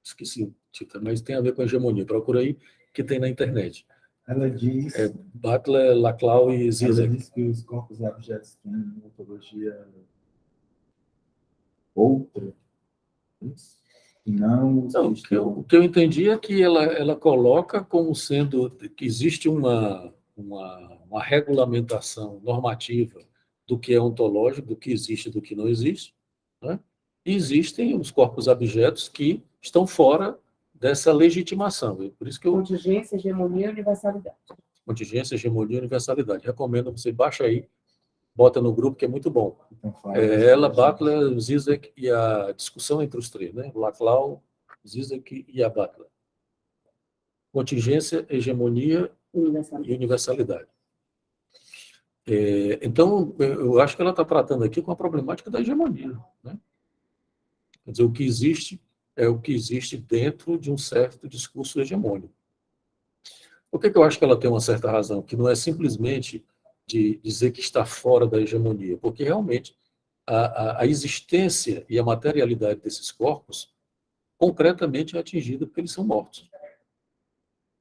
Esqueci o título, mas tem a ver com a hegemonia. Procura aí, que tem na internet. Ela diz, Butler, Laclau e ela Zizek. diz que os corpos abjetos têm uma ontologia outra. Não, Não, o que eu entendi é que ela coloca como sendo que existe uma regulamentação normativa do que é ontológico, do que existe e do que não existe, né? E existem os corpos abjetos que estão fora dessa legitimação. Por isso que Contingência, hegemonia e universalidade. Contingência, hegemonia e universalidade. Recomendo você baixa aí, bota no grupo, que é muito bom. Então, Ela, Butler, Zizek e a discussão entre os três, né? Laclau, Zizek e a Butler. Contingência, hegemonia e universalidade. Então, eu acho que ela está tratando aqui com a problemática da hegemonia, né? Quer dizer, o que existe é o que existe dentro de um certo discurso hegemônico. Por que eu acho que ela tem uma certa razão? Que não é simplesmente de dizer que está fora da hegemonia, porque realmente a existência e a materialidade desses corpos concretamente é atingida porque eles são mortos.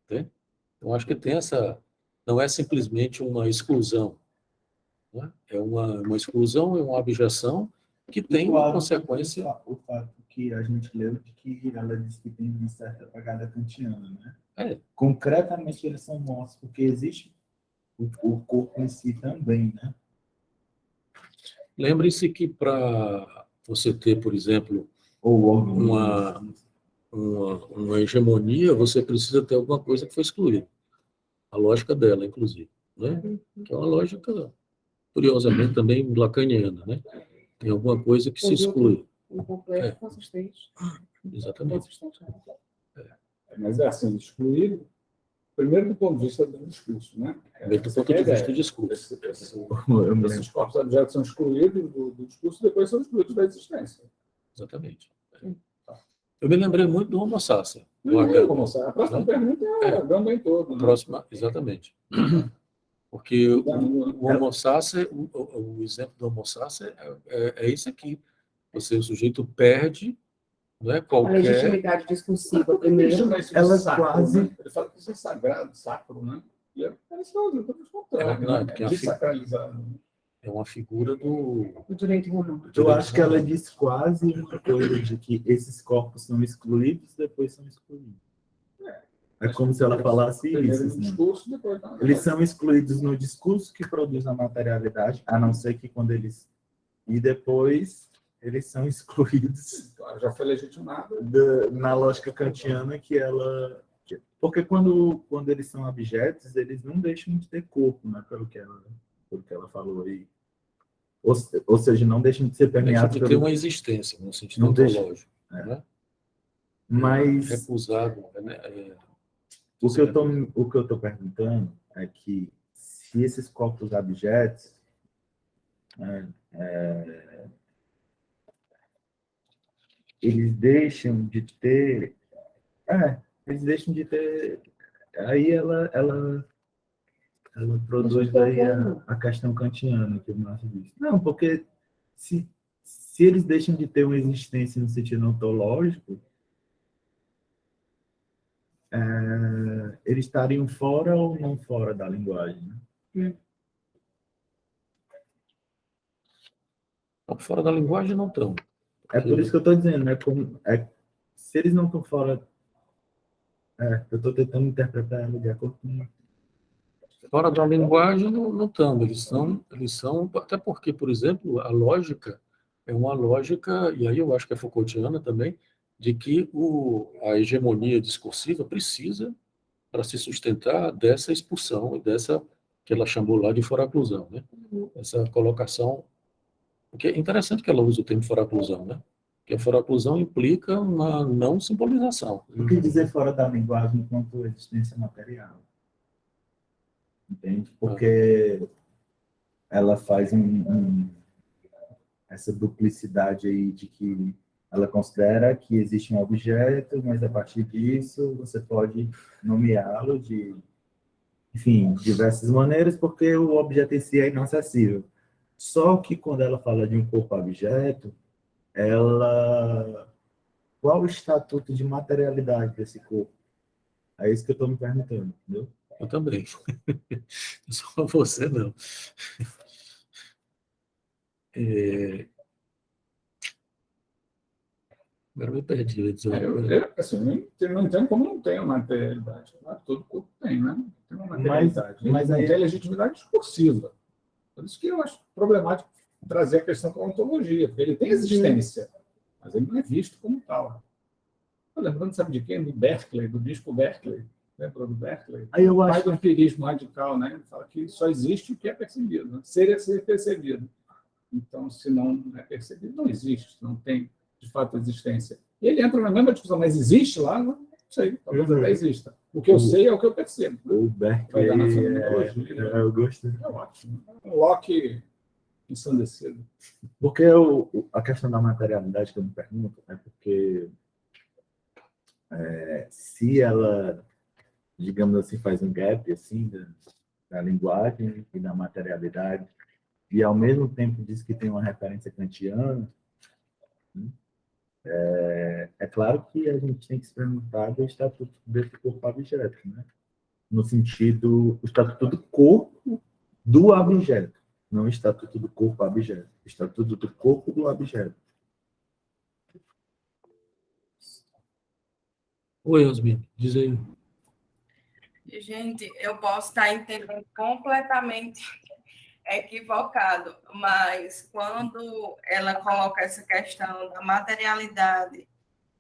Entende? Então, acho que tem não é simplesmente uma exclusão, né? É uma exclusão, é uma abjeção que tem uma consequência. O fato que a gente leu de que ela diz que tem uma certa pegada kantiana, né? É. Concretamente, eles são mortos porque existe o corpo em si também, né? Lembre-se que para você ter, por exemplo, Ou o órgão. uma hegemonia, você precisa ter alguma coisa que foi excluída. A lógica dela, inclusive, né? Que é uma lógica, curiosamente, também lacaniana, né? Tem alguma coisa que se exclui. Incompleto, consistente. Exatamente. Consistente. Mas é assim, excluído, primeiro do ponto de vista do discurso, né? Primeiro do ponto de vista do discurso. Esses corpos objetos são excluídos do discurso, depois são excluídos da existência. Exatamente. Eu me lembrei muito do Homo sapiens. A próxima pergunta é a gama em todo. Né? Próxima, exatamente. Porque o Homo sapiens, o exemplo do Homo sapiens é isso aqui. O sujeito perde, não é, A qualquer... legitimidade discursiva, primeiro. Elas quase... Ele fala que isso é sagrado, sacro, né? E é desacralizado. É uma figura do... O direito romano. Eu acho que ela diz quase uma coisa de que esses corpos são excluídos, depois são excluídos. É como se ela falasse isso. Assim. Discurso, depois eles são excluídos no discurso que produz a materialidade, a não ser que quando eles... E depois eles são excluídos já foi legitimado. Na lógica kantiana que ela... Porque quando eles são objetos, eles não deixam de ter corpo, né? Pelo que ela falou aí. Ou seja, não deixam de ser permeados... Deixa de ter uma existência, no sentido ontológico. Né? Mas... Recusado, né? O que eu estou perguntando é que se esses corpos abjetos eles deixam de ter... eles deixam de ter... Aí ela produz daí a questão kantiana que o Márcio disse. Não, porque se eles deixam de ter uma existência no sentido ontológico, eles estariam fora ou não fora da linguagem? Né? Fora da linguagem não estão. É por isso que eu estou dizendo, né? Se eles não estão fora... eu estou tentando interpretar ela de acordo com... Fora da linguagem não estão. Eles são... Até porque, por exemplo, a lógica é uma lógica, e aí eu acho que é Foucaultiana também, de que a hegemonia discursiva precisa, para se sustentar, dessa expulsão e dessa que ela chamou lá de foraclusão, né? Essa colocação... Porque é interessante que ela use o termo foraclusão, né? Porque a foraclusão implica uma não simbolização. O que dizer fora da linguagem enquanto existência material? Entende? Porque ela faz essa duplicidade aí de que ela considera que existe um objeto, mas a partir disso você pode nomeá-lo de, enfim, diversas maneiras, porque o objeto em si é inacessível. Só que quando ela fala de um corpo objeto, qual o estatuto de materialidade desse corpo? É isso que eu estou me perguntando, entendeu? Eu também. Só você não. Agora me perdi. Assim, não entendo como não tem uma materialidade. Todo corpo tem, né? Tem uma materialidade. Mas não tem legitimidade discursiva. Por isso que eu acho problemático trazer a questão da ontologia, porque ele tem existência, mas ele não é visto como tal. Lembrando, sabe de quem? Do Berkeley, do bispo Berkeley. Lembra do Berkeley? Aí eu pai acho... do empirismo radical, né? Ele fala que só existe o que é percebido. Né? Ser é ser percebido. Então, se não é percebido, não existe, não tem, de fato, existência. E ele entra na mesma discussão, mas existe lá? Não sei, talvez até exista. O que eu sei é o que eu percebo. O Berkeley eu gosto. É ótimo. Um Locke ensandecido. Porque a questão da materialidade que eu me pergunto é porque se ela, digamos assim, faz um gap assim, da linguagem e da materialidade, e ao mesmo tempo diz que tem uma referência kantiana, é claro que a gente tem que se perguntar do estatuto desse corpo objeto, né? No sentido, o estatuto do corpo do objeto, não o estatuto do corpo objeto, o estatuto do corpo do objeto. Oi, Yasmin, diz aí. Gente, eu posso estar entendendo completamente equivocado, mas quando ela coloca essa questão da materialidade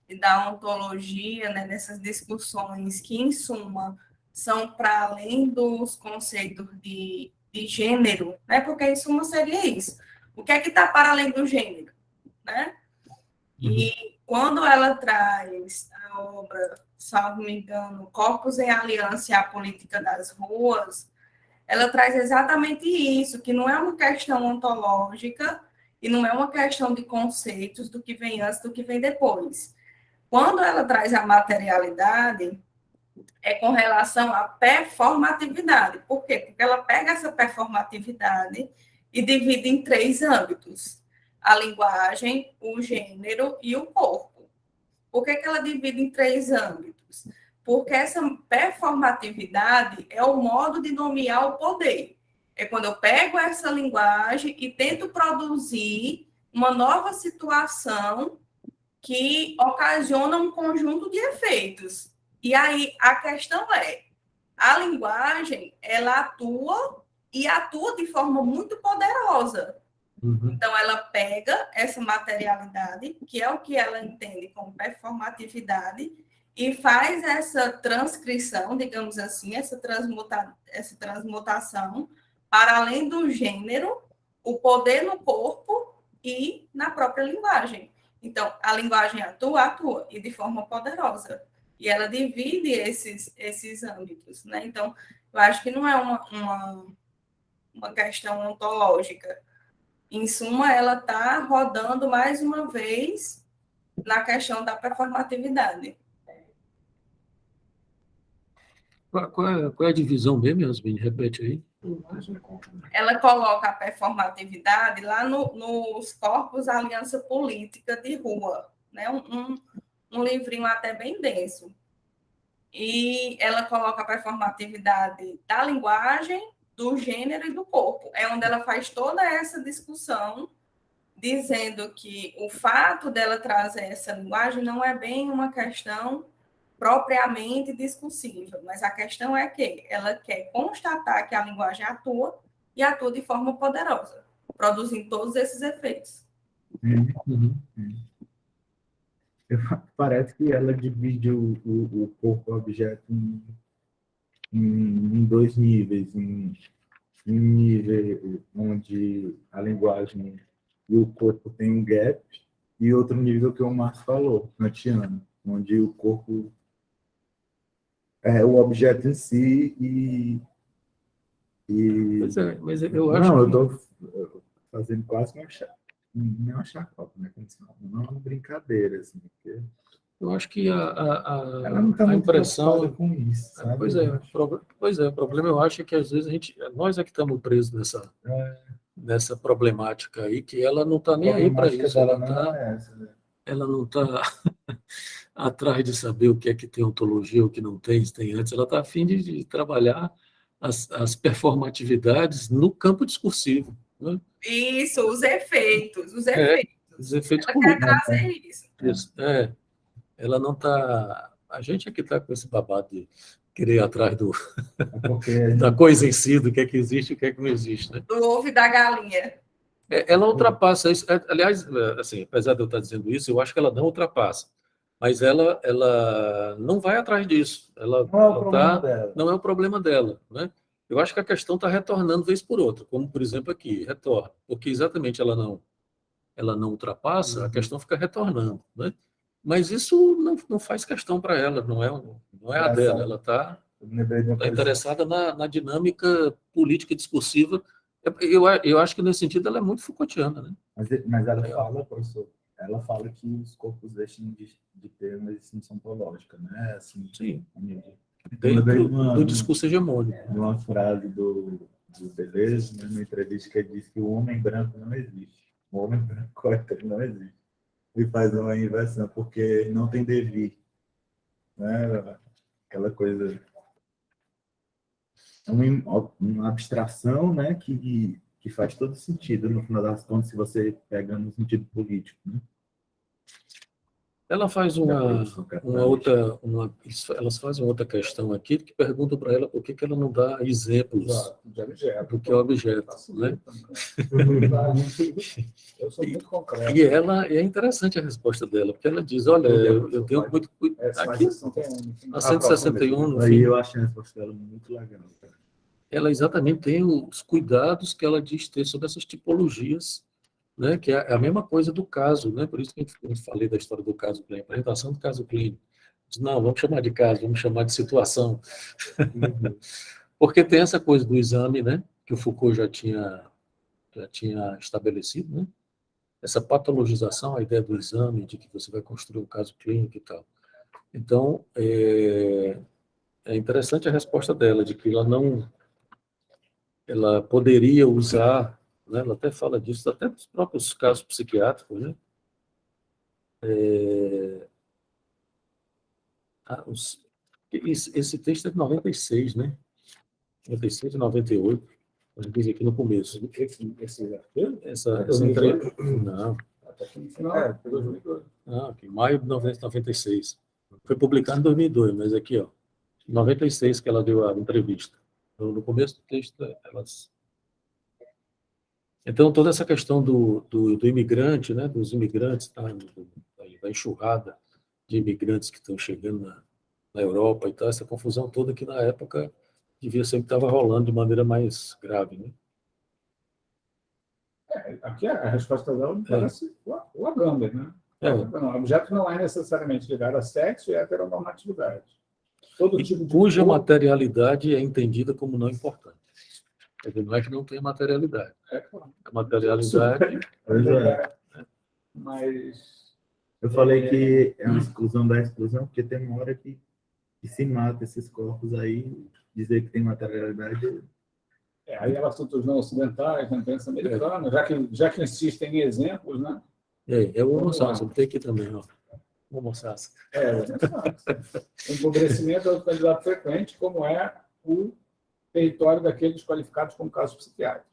e da ontologia, né, nessas discussões que, em suma, são para além dos conceitos de gênero, né, porque, em suma, seria isso. O que é que está para além do gênero? Né? E quando ela traz a obra, salvo me engano, Corpos em Aliança e a Política das Ruas, ela traz exatamente isso, que não é uma questão ontológica e não é uma questão de conceitos do que vem antes, do que vem depois. Quando ela traz a materialidade, é com relação à performatividade. Por quê? Porque ela pega essa performatividade e divide em 3 âmbitos: a linguagem, o gênero e o corpo. Por que ela divide em 3 âmbitos? Porque essa performatividade é o modo de nomear o poder. É quando eu pego essa linguagem e tento produzir uma nova situação que ocasiona um conjunto de efeitos. E aí a questão é, a linguagem, ela atua e atua de forma muito poderosa. Então, ela pega essa materialidade, que é o que ela entende como performatividade, e faz essa transcrição, digamos assim, essa transmutação, para além do gênero, o poder no corpo e na própria linguagem. Então, a linguagem atua, e de forma poderosa. E ela divide esses âmbitos, né? Então, eu acho que não é uma questão ontológica. Em suma, ela está rodando mais uma vez na questão da performatividade. Qual é a divisão mesmo, Yasmin? Repete aí. Ela coloca a performatividade lá nos Corpos Aliança Política de Rua, né? Um livrinho até bem denso. E ela coloca a performatividade da linguagem, do gênero e do corpo. É onde ela faz toda essa discussão, dizendo que o fato dela trazer essa linguagem não é bem uma questão propriamente discursiva, mas a questão é que ela quer constatar que a linguagem atua e atua de forma poderosa, produzindo todos esses efeitos. Parece que ela divide o corpo-objeto em 2 níveis. Em um nível onde a linguagem e o corpo tem um gap, e outro nível que o Márcio falou, kantiano, onde o corpo é o objeto em si Pois é, mas eu acho Não, eu que... estou fazendo quase uma chacota, né? Não é uma brincadeira, assim, porque Eu acho que ela não está a muito impressão... preocupada com isso, sabe? Pois é, o problema eu acho é que às vezes nós é que estamos presos nessa problemática aí, que ela não está nem aí para isso, ela não está atrás de saber o que é que tem ontologia, o que não tem, se tem antes, ela está a fim de trabalhar as performatividades no campo discursivo, né? Isso, os efeitos. Os efeitos Ela quer políticos. trazer isso. Isso, ela não está... A gente é que está com esse babado de querer ir atrás da coisa em si, do que é que existe e o que é que não existe, né? Do ovo e da galinha. Ela ultrapassa isso. Aliás, assim, apesar de eu estar dizendo isso, eu acho que ela não ultrapassa. Mas ela não vai atrás disso. Não é o problema dela, né? Eu acho que a questão está retornando vez por outra, como, por exemplo, aqui, retorna. Porque exatamente ela não ultrapassa, a questão fica retornando, né? Mas isso não faz questão para ela, não é a dela. Ela está interessada na dinâmica política discursiva. Eu acho que, nesse sentido, ela é muito Foucaultiana, né? Mas ela fala, professor, ela fala que os corpos deixam de ter uma existência ontológica, né? Assim, sim. Dentro do discurso hegemônico. Uma frase do Deleuze, né, numa entrevista, que ele diz que o homem branco não existe. O homem branco não existe. E faz uma inversão, porque não tem devir. Né? Aquela coisa... uma abstração, né, que faz todo sentido, no final das contas, se você pega no sentido político. Né? Ela faz elas fazem outra questão aqui que perguntam para ela por que ela não dá exemplos Exato, de objeto. do que é objeto, né? Eu sou muito concreto. E é interessante a resposta dela, porque ela diz, olha, eu tenho muito cuidado. Aqui, na 161, no Aí fim, eu achei a resposta dela muito legal. Cara. ela exatamente tem os cuidados que ela diz ter sobre essas tipologias, né, que é a mesma coisa do caso, né? Por isso que eu falei da história do caso clínico, a apresentação do caso clínico. Diz, não, vamos chamar de caso, vamos chamar de situação. Porque tem essa coisa do exame, né, que o Foucault já tinha estabelecido, né? Essa patologização, a ideia do exame, de que você vai construir um caso clínico e tal. Então, é interessante a resposta dela, de que ela poderia usar, né, ela até fala disso, até nos próprios casos psiquiátricos, né? Esse texto é de 96, né? 96 e 98, a gente diz aqui no começo. Essa entrevista. Não. Foi 2002. Ah, aqui, maio de 1996. Foi publicado em 2002, mas aqui, ó, 96 que ela deu a entrevista. No começo do texto, elas... Então, toda essa questão do imigrante, né, dos imigrantes, tá, da enxurrada de imigrantes que estão chegando na Europa e tal, essa confusão toda que, na época, devia ser que estava rolando de maneira mais grave, né? Aqui a resposta dela me parece o Agamben, né? O objeto não é necessariamente ligado a sexo e heteronormatividade. Todo tipo de cuja materialidade é entendida como não importante. Quer dizer, não é que não tenha materialidade. Claro. A materialidade... Mas... Eu falei que é uma exclusão da exclusão, porque tem uma hora que se mata esses corpos aí, dizer que tem materialidade... aí ela assunta os não ocidentais, na imprensa americana, já que insistem em exemplos, né? É o Homo sapiens, tem aqui também, ó. Homo sapiens. O empobrecimento é um candidato frequente, como é o território daqueles qualificados como casos psiquiátricos.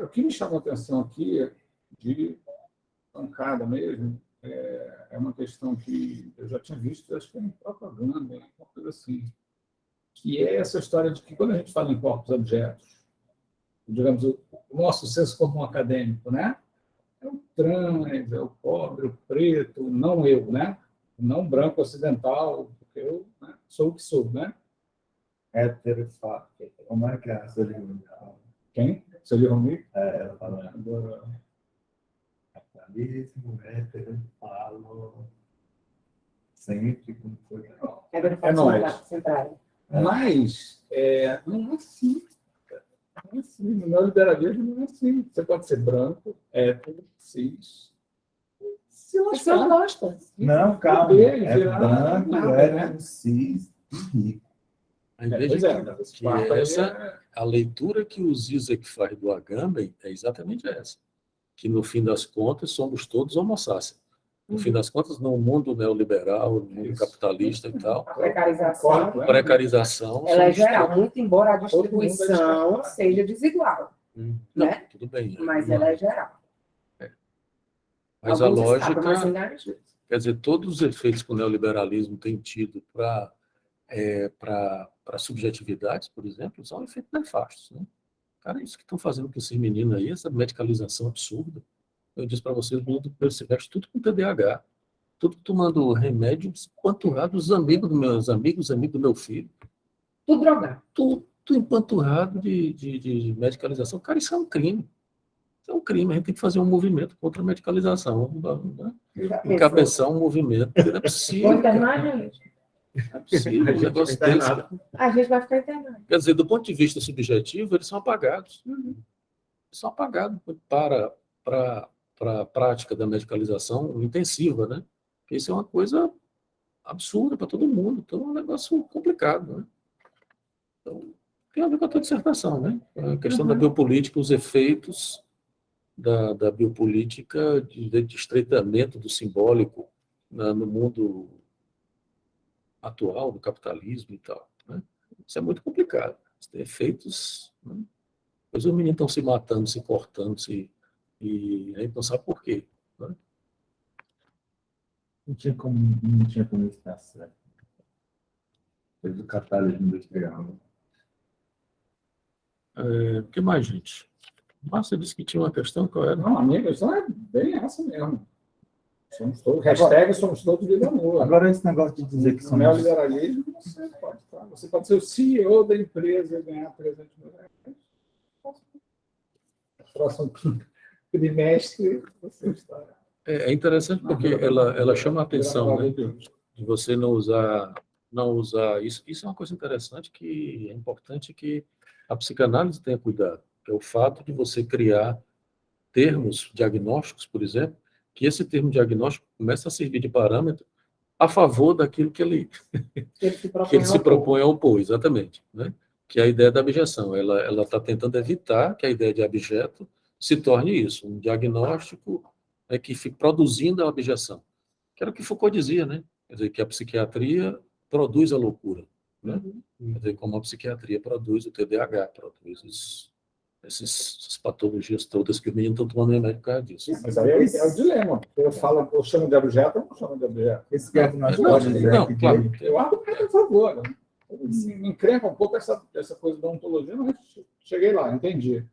O que me chamou a atenção aqui, de pancada mesmo, é uma questão que eu já tinha visto, acho que é em propaganda, uma coisa assim, que é essa história de que, quando a gente fala em corpos-objetos, digamos, o nosso senso comum acadêmico, né? É o trans, é o pobre, o preto, não eu, né? O não branco ocidental, porque eu, né, sou o que sou, né? Heterofático. Como é que é a Celine? Quem? Celine Romy? Ela fala Agora... capitalismo, falo sempre como foi. É nóis. Mas não é assim. Não é assim. No neoliberalismo não é assim. Você pode ser branco, hétero, cis. Se lascar. Não, calma. É branco, hétero, cis e rico. Aí veja que a leitura que o Zizek faz do Agamben é exatamente essa. Que, no fim das contas, somos todos homo sapiens. No fim das contas, no mundo neoliberal, no mundo capitalista e tal, precarização... Ela é geral, muito embora a distribuição seja desigual. Não, né? tudo bem. Mas ela é geral. Mas a lógica... Quer dizer, todos os efeitos que o neoliberalismo tem tido para subjetividades, por exemplo, são efeitos nefastos, né? Cara, isso que estão fazendo com esses meninos aí, essa medicalização absurda. Eu disse para vocês, no mundo primeiro semestre, tudo com TDAH, tudo tomando remédios empanturrados, os amigos dos meus amigos, amigos do meu filho. Tudo drogado. Tudo empanturrado de medicalização. Cara, isso é um crime. Isso é um crime. A gente tem que fazer um movimento contra a medicalização. Né? Encabeçar um movimento. Não é possível. Vou internar, gente. Não é possível. Um negócio desse. A gente vai ficar internado. Quer dizer, do ponto de vista subjetivo, eles são apagados. Eles são apagados para a prática da medicalização intensiva, né? Porque isso é uma coisa absurda para todo mundo. Então, é um negócio complicado, né? Então, tem a ver com a tua dissertação, né? A questão da biopolítica, os efeitos da biopolítica de estreitamento do simbólico no mundo atual, do capitalismo e tal, né? Isso é muito complicado. Isso tem efeitos... Né? Depois os meninos estão se matando, se cortando, e a gente não sabe por quê. Né? Não tinha como estar certo. Foi do catálogo industrial. O que mais, gente? Márcia disse que tinha uma questão, qual era? Não, a minha questão é bem essa mesmo. Hashtag somos todos vida boa. Agora, esse negócio de dizer que No somos... neoliberalismo, você pode ser o CEO da empresa e ganhar 300 mil reais. No próximo trimestre, você está... É interessante porque ela chama a atenção, né? De você não usar isso. Isso é uma coisa interessante que é importante que a psicanálise tenha cuidado. É o fato de você criar termos diagnósticos, por exemplo, que esse termo diagnóstico começa a servir de parâmetro a favor daquilo que ele se propõe a opor, exatamente, né? Que é a ideia da abjeção. Ela está tentando evitar que a ideia de abjeto se torne isso, um diagnóstico que fique produzindo a abjeção. Que era o que Foucault dizia, né? Quer dizer, que a psiquiatria produz a loucura, né? Quer dizer, como a psiquiatria produz o TDAH, produz essas patologias todas que os meninos estão tomando remédio por causa disso. Mas aí é o dilema. Eu chamo de objeto ou não chamo de objeto? Esse diagnóstico Não, pode dizer não, que claro. Eu abro por favor. Né? Me encrenca um pouco essa coisa da ontologia, mas cheguei lá, entendi.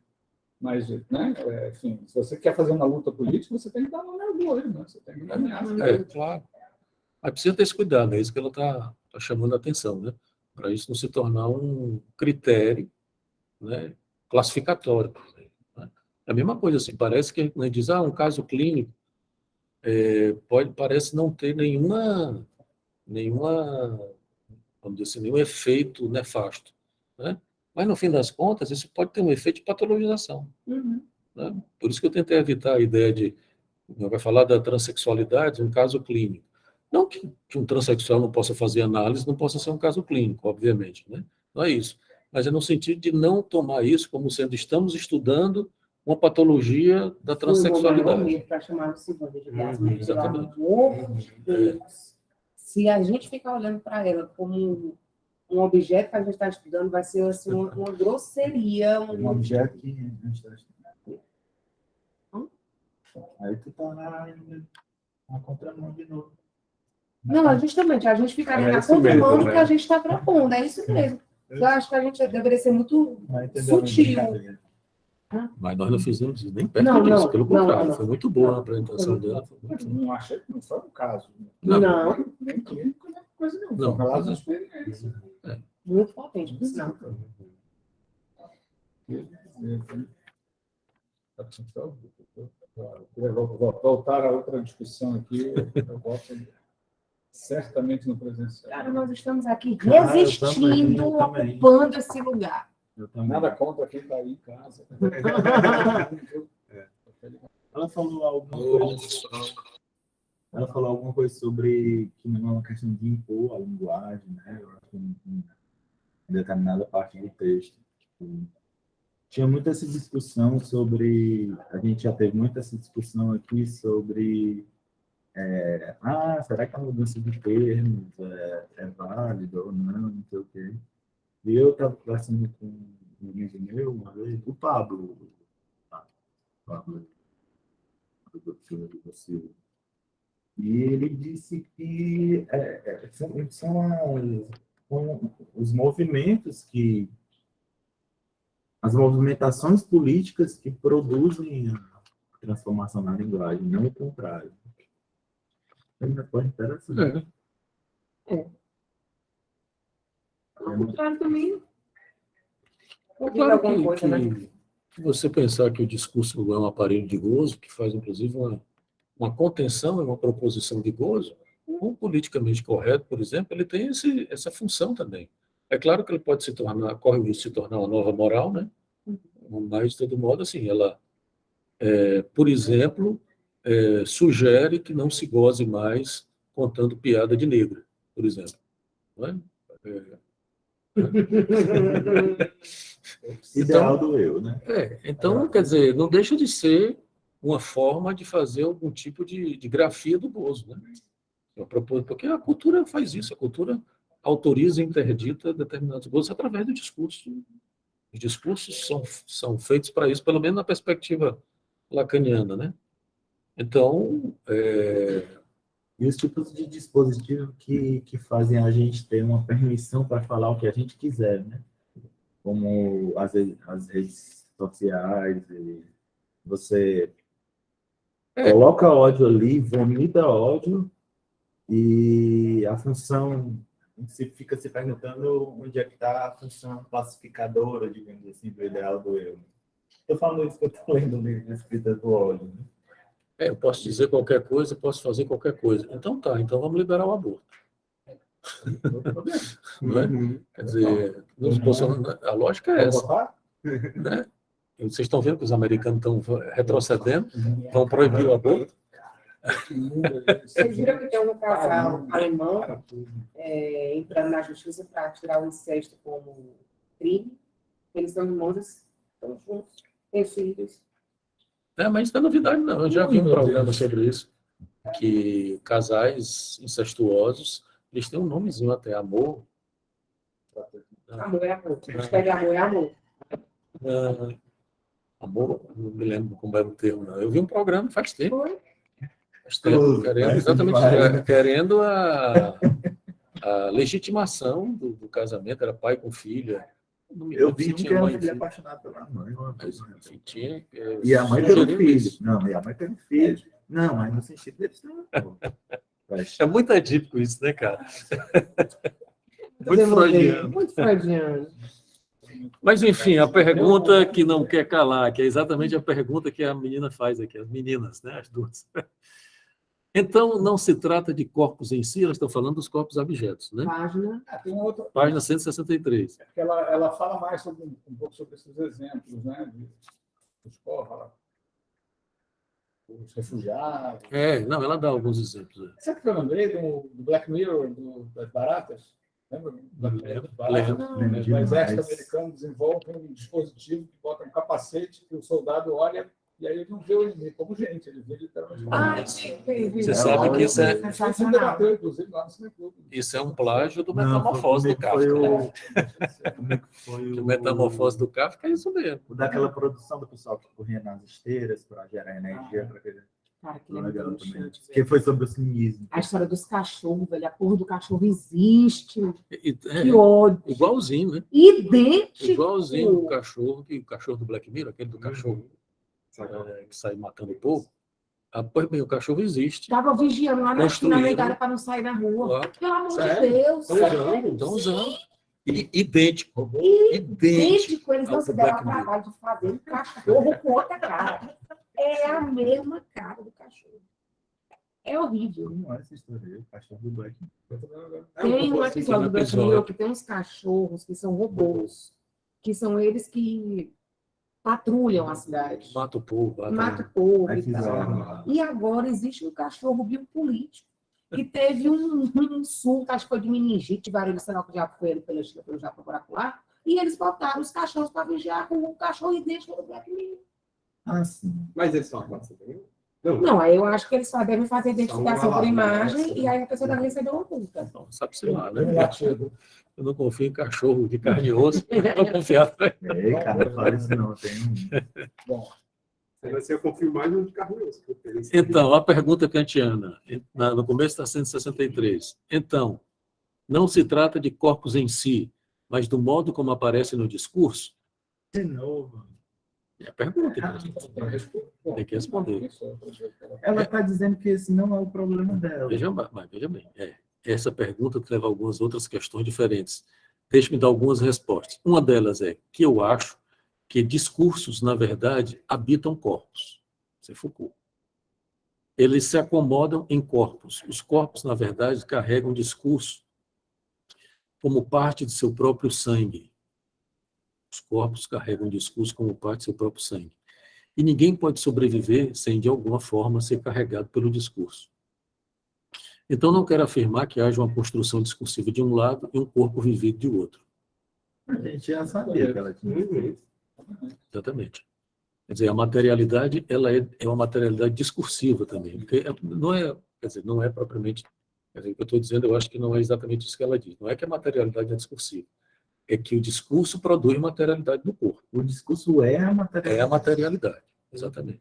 Mas, né, enfim, se você quer fazer uma luta política, você tem que dar no mergulho, né? Você tem que caminhar. Claro. Mas precisa ter esse cuidado, é isso que ela está chamando a atenção, né? Para isso não se tornar um critério, né, classificatório. Né? É a mesma coisa, assim, parece que a gente diz, um caso clínico parece não ter nenhuma, vamos dizer assim, nenhum efeito nefasto, né? Mas, no fim das contas, isso pode ter um efeito de patologização. Né? Por isso que eu tentei evitar a ideia de, vai falar da transexualidade, um caso clínico. Não que um transexual não possa fazer análise, não possa ser um caso clínico, obviamente, né? Não é isso. Mas é no sentido de não tomar isso como sendo, estamos estudando uma patologia da transexualidade. Para chamar o segundo, Exatamente. Se a gente ficar olhando para ela como um objeto que a gente está estudando, vai ser assim, uma grosseria. um objeto que a gente está estudando. Aí tu tá na contramão de novo. Não, justamente, a gente ficaria na contramão do que a gente está propondo, é isso mesmo. Eu acho que a gente deveria ser muito sutil. Mas nós não fizemos isso, nem perto disso, pelo contrário. Foi muito boa a apresentação dela. Não achei que não foi um caso. Não. Nem clínico, nem coisa nenhuma. Não. Foi um caso de experiência. Muito potente, por sinal. Voltar a outra discussão aqui, eu volto certamente no presencial. Cara, nós estamos aqui resistindo, eu também. ocupando esse lugar. Eu também. Nada contra quem está aí em casa. Ela falou alguma coisa sobre que não é uma questão de impor a linguagem, né? Eu acho que em determinada parte do texto. Tinha muita essa discussão sobre... A gente já teve muita essa discussão aqui sobre... será que a mudança de termos é válida ou não sei o quê. E eu estava conversando com um amigo meu uma vez, o Pablo, do Silva. E ele disse que são os movimentos que... As movimentações políticas que produzem a transformação na linguagem, não o contrário. É uma coisa interessante. Ao contrário também. É claro que você pensar que o discurso é um aparelho de gozo, que faz, inclusive, uma contenção e uma proposição de gozo, um politicamente correto, por exemplo, ele tem essa função também. É claro que ele pode corre o risco de se tornar uma nova moral, né? Mas, de todo modo, assim, ela, por exemplo, sugere que não se goze mais contando piada de negro, por exemplo. Não é? Ideal do eu, né? Então, quer dizer, não deixa de ser uma forma de fazer algum tipo de grafia do gozo, né? Porque a cultura faz isso, a cultura autoriza e interdita determinados gozos através do discurso. Os discursos são feitos para isso, pelo menos na perspectiva lacaniana, né? Então, E os tipos de dispositivo que fazem a gente ter uma permissão para falar o que a gente quiser, né? Como as redes sociais, e você coloca ódio ali, vomita ódio, e a função, você fica se perguntando onde é que está a função classificadora, digamos assim, do ideal do eu. Estou falando isso que eu estou lendo no livro Escrita do ódio, né? Eu posso dizer qualquer coisa, posso fazer qualquer coisa. Então tá, então vamos liberar o aborto. Não é? Quer dizer, a lógica é essa. Né? E vocês estão vendo que os americanos estão retrocedendo, vão proibir o aborto. Vocês viram que tem um casal alemão entrando na justiça para tirar o incesto como crime? Eles são irmãos, estão juntos, têm filhos. Mas isso não é novidade, não. Eu já vi um programa sobre isso, que casais incestuosos, eles têm um nomezinho até, amor. Amor é amor. Hashtag amor é amor. Amor, não me lembro como era o termo, não. Eu vi um programa faz tempo. Foi. Faz tempo, querendo a legitimação do casamento, era pai com filha. Eu vi tinha que era um mãe e filho filho. apaixonado pela mãe. Mas, enfim, tinha, E a mãe pelo sugeriu filho. isso. Não, e a mãe pelo filho. Não, mas no sentido deles não. É muito adípico isso, né, cara? Muito freudiano. Muito freudiano. Mas, enfim, a pergunta que não quer calar, que é exatamente a pergunta que a menina faz aqui, as meninas, né, as duas. Então, não se trata de corpos em si, elas estão falando dos corpos abjetos, né? Página. Tem um outro, Página 163. porque ela fala mais sobre, um pouco sobre esses exemplos, né? Dos povos, os refugiados. Não, ela dá alguns exemplos. Sabe que eu lembrei do Black Mirror, das baratas? Lembra? Lembro. O exército americano desenvolve um dispositivo que bota um capacete que o soldado olha e aí ele não vê o inimigo como gente, ele vê literalmente. Você sabe que isso é sensacional. Inclusive, lá no Cineclube. Isso é um plágio do Metamorfose do Kafka. O Metamorfose do Kafka é isso mesmo. Daquela produção do pessoal que corria nas esteiras para gerar energia para aquele. Cara, aquilo é muito angustiante, Que velho. foi sobre o cinismo. A história dos cachorros, velho. A porra do cachorro existe. É, Que ódio. igualzinho, né? Idêntico. Igualzinho o cachorro do Black Mirror, aquele do cachorro que sai matando o povo. Pois bem, o cachorro existe. Tava vigiando lá na Construído. negada para não sair na rua. Ó, Pelo amor de Sério? Deus. Estão usando. Idêntico. Idêntico. Eles não ao se do deram Black ao Mirror. trabalho de fazer um cachorro com outra cara. É a mesma cara do cachorro. É horrível. Como é essa história? O cachorro do Black. Tem um episódio do Black episódio. Mirror que tem uns cachorros que são robôs, que são eles que patrulham a cidade, Mata o povo. matam o povo Aí e tal. fizeram. E agora existe um cachorro biopolítico que teve um surto, acho que foi de meningite, varíola, sei lá o que já foi ele pelo Japão por lá, e eles botaram os cachorros para vigiar a rua, o cachorro idêntico do Black Mirror. Ah, sim. Mas eles são armados também? Não, aí eu acho que eles só devem fazer identificação por São imagem e aí a pessoa deve receber uma multa. Então, sabe-se lá, né? Eu não confio em cachorro de carne e osso. Vou confiar. Ei, cara, não fala isso não. Tem Bom, Mas eu confio mais no de carro mesmo. Então, a pergunta kantiana, no começo da 163. Então, não se trata de corpos em si, mas do modo como aparece no discurso? de novo. É a pergunta que a gente tem que responder. Ela está dizendo que esse não é o problema dela. Veja bem, essa pergunta leva a algumas outras questões diferentes. Deixe-me dar algumas respostas. Uma delas é que eu acho que discursos, na verdade, habitam corpos. Isso é Foucault. Eles se acomodam em corpos. Os corpos, na verdade, carregam discurso como parte de seu próprio sangue. Os corpos carregam discurso como parte do seu próprio sangue. E ninguém pode sobreviver sem, de alguma forma, ser carregado pelo discurso. Então, não quero afirmar que haja uma construção discursiva de um lado e um corpo vivido de outro. A gente já sabia que ela tinha isso. Exatamente. Quer dizer, a materialidade ela é uma materialidade discursiva também. Porque não é propriamente... Quer dizer, o que eu estou dizendo, eu acho que não é exatamente isso que ela diz. Não é que a materialidade é discursiva. É que o discurso produz materialidade do corpo. O discurso é a matéria. É a materialidade, exatamente.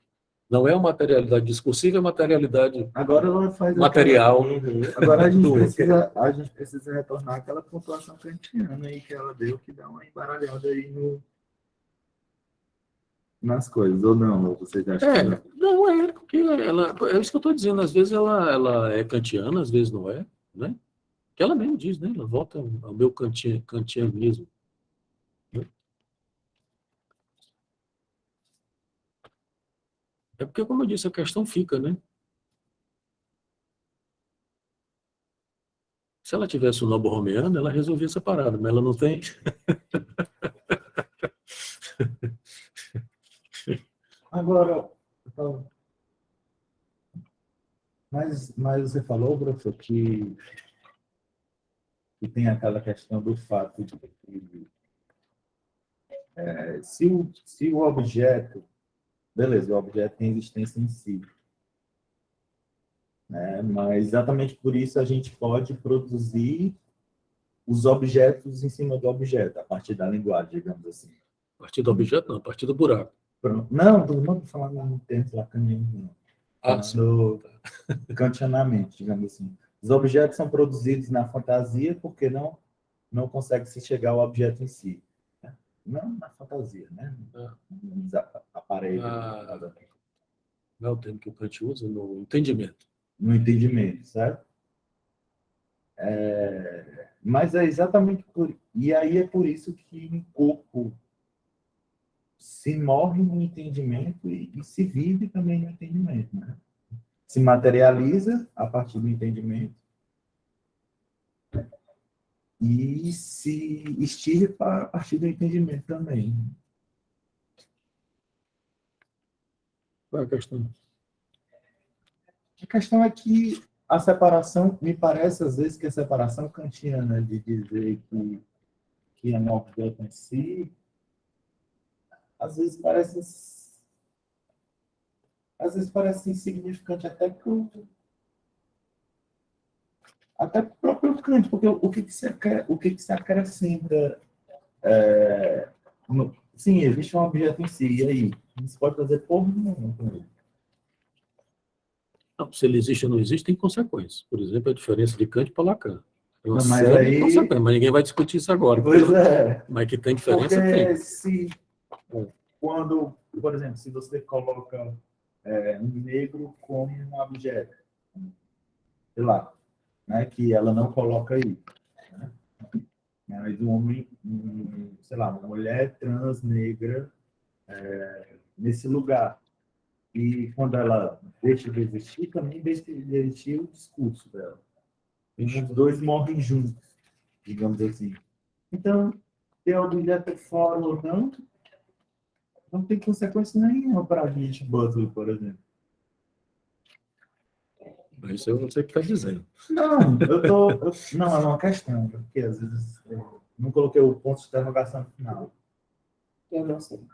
Não é uma materialidade discursiva, é materialidade Agora ela faz material. Agora a gente precisa retornar àquela pontuação kantiana aí que ela deu, que dá uma embaralhada aí nas coisas, ou não? Ou vocês acham que não? Não é, porque ela, é isso que eu estou dizendo, às vezes ela é kantiana, às vezes não é, né? Que ela mesmo diz, né? Ela volta ao meu kantianismo. Né? É porque, como eu disse, a questão fica, né? Se ela tivesse o Nobo Romeano, ela resolvia essa parada, mas ela não tem. Agora, mas você falou, professor, que tem aquela questão do fato de que se o objeto, beleza, o objeto tem existência em si, né? Mas exatamente por isso a gente pode produzir os objetos em cima do objeto, a partir da linguagem, digamos assim. A partir do objeto, não, a partir do buraco. Não, não estou falando em termos lacanianos, não. Falando kantianamente, digamos assim. Os objetos são produzidos na fantasia porque não consegue se chegar ao objeto em si. Né? Não na fantasia, né? Nos aparelhos. Não é o termo que o Kant usa, no entendimento. No entendimento, certo? Mas é exatamente por... E aí é por isso que o corpo se morre no entendimento e se vive também no entendimento, né? Se materializa a partir do entendimento e se extirpa a partir do entendimento também. Qual é a questão? A questão é que a separação, me parece às vezes que a separação kantiana de dizer que é um objeto em si, às vezes parece insignificante até para o próprio Kant, porque o que se acrescenta? Sim, existe um objeto em si, e aí? Não se pode fazer porra nenhuma com ele. Não, se ele existe ou não existe, tem consequências. Por exemplo, a diferença de Kant para Lacan. É uma Não, mas série de aí- consequências, mas ninguém vai discutir isso agora. Pois é. Mas que tem diferença, Porque tem. se, quando, por exemplo, se você coloca um negro como um objeto, sei lá, né, que ela não coloca aí, né? Mas um homem, sei lá, uma mulher trans negra nesse lugar. E quando ela deixa de existir, também deixa de existir o discurso dela. E os dois morrem juntos, digamos assim. Então, ter objeto fora ou não tem consequência nenhuma para a gente, Butler, por exemplo. Isso eu não sei o que está dizendo. Não, não, é uma questão, porque às vezes eu não coloquei o ponto de interrogação no final. Eu não sei.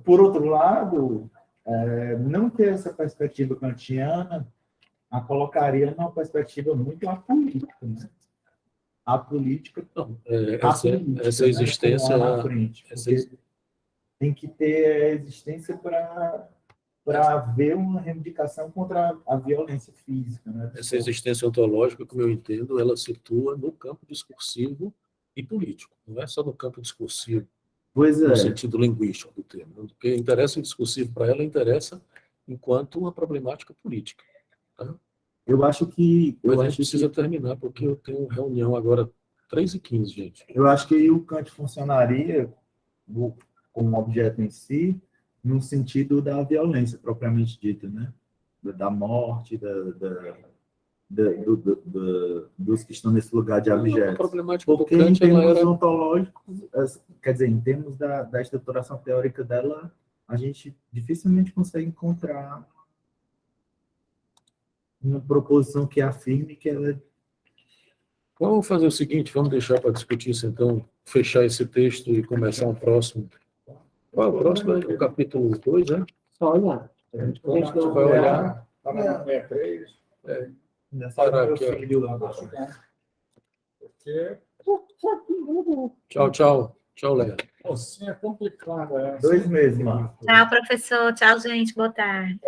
Por outro lado, não ter essa perspectiva kantiana a colocaria numa perspectiva muito apolítica, né? A política, Não, essa existência, na frente, tem que ter a existência para haver uma reivindicação contra a violência física, né? essa existência ontológica, como eu entendo, ela situa no campo discursivo e político. Não é só no campo discursivo, Pois no é. sentido linguístico do termo. O que interessa o discursivo para ela interessa enquanto uma problemática política. Tá? Eu acho que Mas a gente precisa terminar, porque eu tenho reunião agora 3h15, gente. Eu acho que o Kant funcionaria como objeto em si, no sentido da violência propriamente dita, né? Da morte, dos que estão nesse lugar de A objetos. problemática do Porque em Kant, ela termos era... ontológicos, quer dizer, em termos da estruturação teórica dela, a gente dificilmente consegue encontrar uma proposição que afirme que ela é... Vamos fazer o seguinte, vamos deixar para discutir isso, então, fechar esse texto e começar um próximo. Qual é o próximo? É o capítulo 2, né? Só olhar. A gente vai olhar. Parar aqui, ó. filho lá. Tchau, tchau. Tchau, Léo. Você é complicado. 2 meses, Marcos. Tchau, professor. Tchau, gente. Boa tarde.